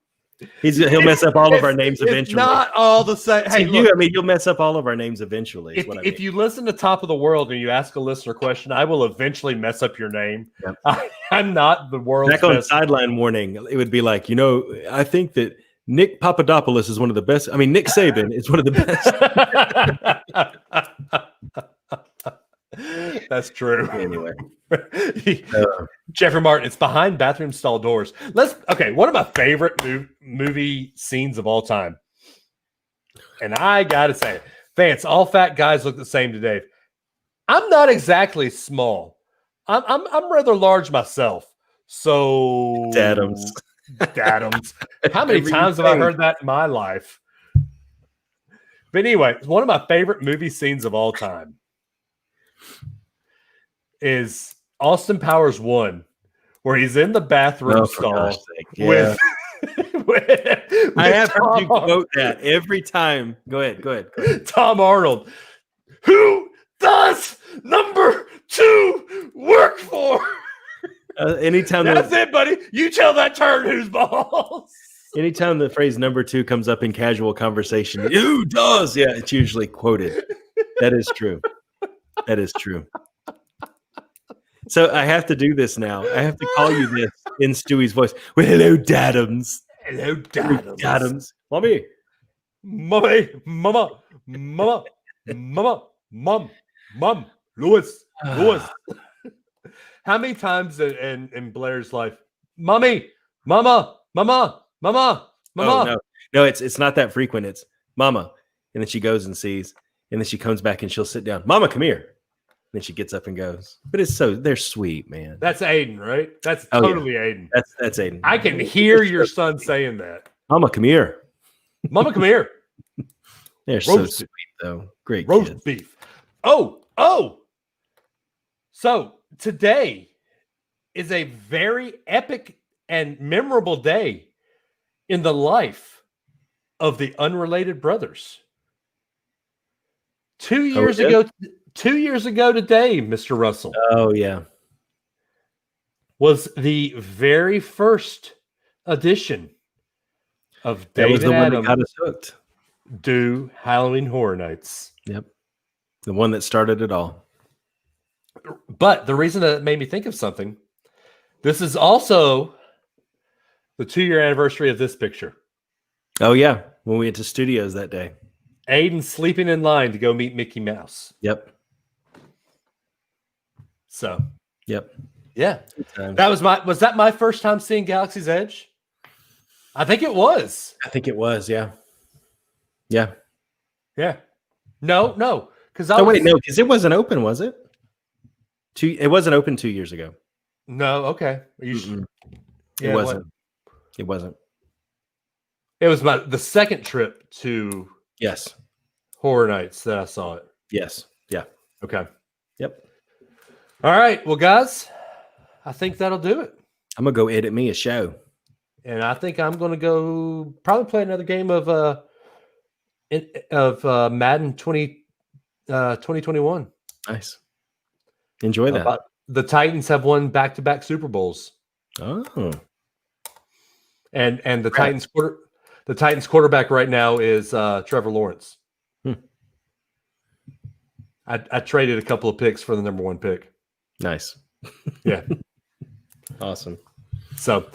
He'll mess up all of our names eventually. It's not all the same. Hey, you'll mess up all of our names eventually. If you listen to Top of the World and you ask a listener question, I will eventually mess up your name. Yep. I'm not the world's back on best. Sideline Warning. It would be like, I think that Nick Papadopoulos is one of the best. I mean, Nick Saban is one of the best. That's true. Anyway, Jeffrey Martin, it's behind bathroom stall doors. One of my favorite movie scenes of all time. And I gotta say, Vance, all fat guys look the same to Dave. I'm not exactly small. I'm rather large myself. So Dadums. How many times have I heard that in my life? But anyway, it's one of my favorite movie scenes of all time. Is Austin Powers 1, where he's in the bathroom stall with I have heard you quote that every time. Go ahead. Tom Arnold. Who does number 2 work for? Anytime that's it, buddy. You tell that turd who's balls. Anytime the phrase number 2 comes up in casual conversation, who does? Yeah, it's usually quoted. That is true. That is true. So I have to do this now. I have to call you this in Stewie's voice. Well, hello, Dadums. Hello, Dadums. Dadums. Mommy. Mama. Mom. Louis. How many times in Blair's life, Mommy, Mama. Oh, no, it's not that frequent. It's Mama. And then she goes and sees, and then she comes back and she'll sit down. Mama, come here. And then she gets up and goes. But they're sweet, man. That's Aiden, right? That's totally Aiden. That's Aiden. I can hear your son saying that. Mama, come here. Mama, come here. They're so sweet, though. Great roast beef. Oh. So today is a very epic and memorable day in the life of the Unrelated Brothers. 2 years ago today, Mr. Russell. Oh, yeah. Was the very first edition of David one Adams that got us hooked. Do Halloween Horror Nights. Yep. The one that started it all. But the reason that it made me think of something, this is also the 2-year anniversary of this picture. Oh, yeah. When we went to studios that day. Aiden sleeping in line to go meet Mickey Mouse. Yep. So. Yep. Yeah. Was that my first time seeing Galaxy's Edge? I think it was. Yeah. Yeah. Yeah. No. Because it wasn't open, was it? It wasn't open 2 years ago. No, okay. Are you sure? Yeah, it wasn't. It was the second trip to Horror Nights that I saw it. Yes. Yeah. Okay. Yep. All right. Well, guys, I think that'll do it. I'm gonna go edit me a show. And I think I'm gonna go probably play another game of Madden 2021. Nice. Enjoy that. The Titans have won back-to-back Super Bowls. Oh. And the Titans quarterback right now is Trevor Lawrence. I traded a couple of picks for the number 1 pick. Nice. Yeah. Awesome. So,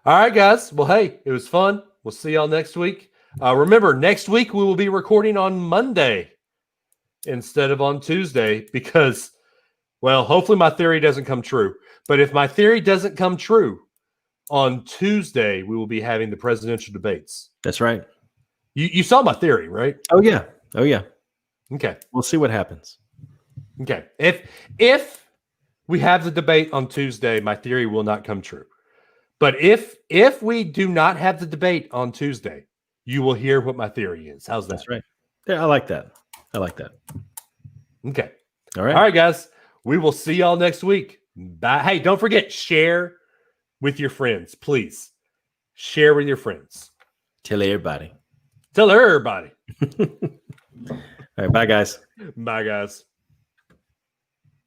all right, guys. Well, hey, it was fun. We'll see y'all next week. Remember, next week we will be recording on Monday instead of on Tuesday because, well, hopefully my theory doesn't come true. But if my theory doesn't come true, on Tuesday we will be having the presidential debates. That's right. You saw my theory, right? Oh, yeah. Okay. We'll see what happens. Okay. If we have the debate on Tuesday, my theory will not come true. But if we do not have the debate on Tuesday, you will hear what my theory is. How's that? That's right. Yeah, I like that. Okay. All right. All right, guys. We will see y'all next week. Bye. Hey, don't forget, share with your friends, please. Share with your friends. Tell everybody. Tell everybody. All right, bye, guys. Bye, guys.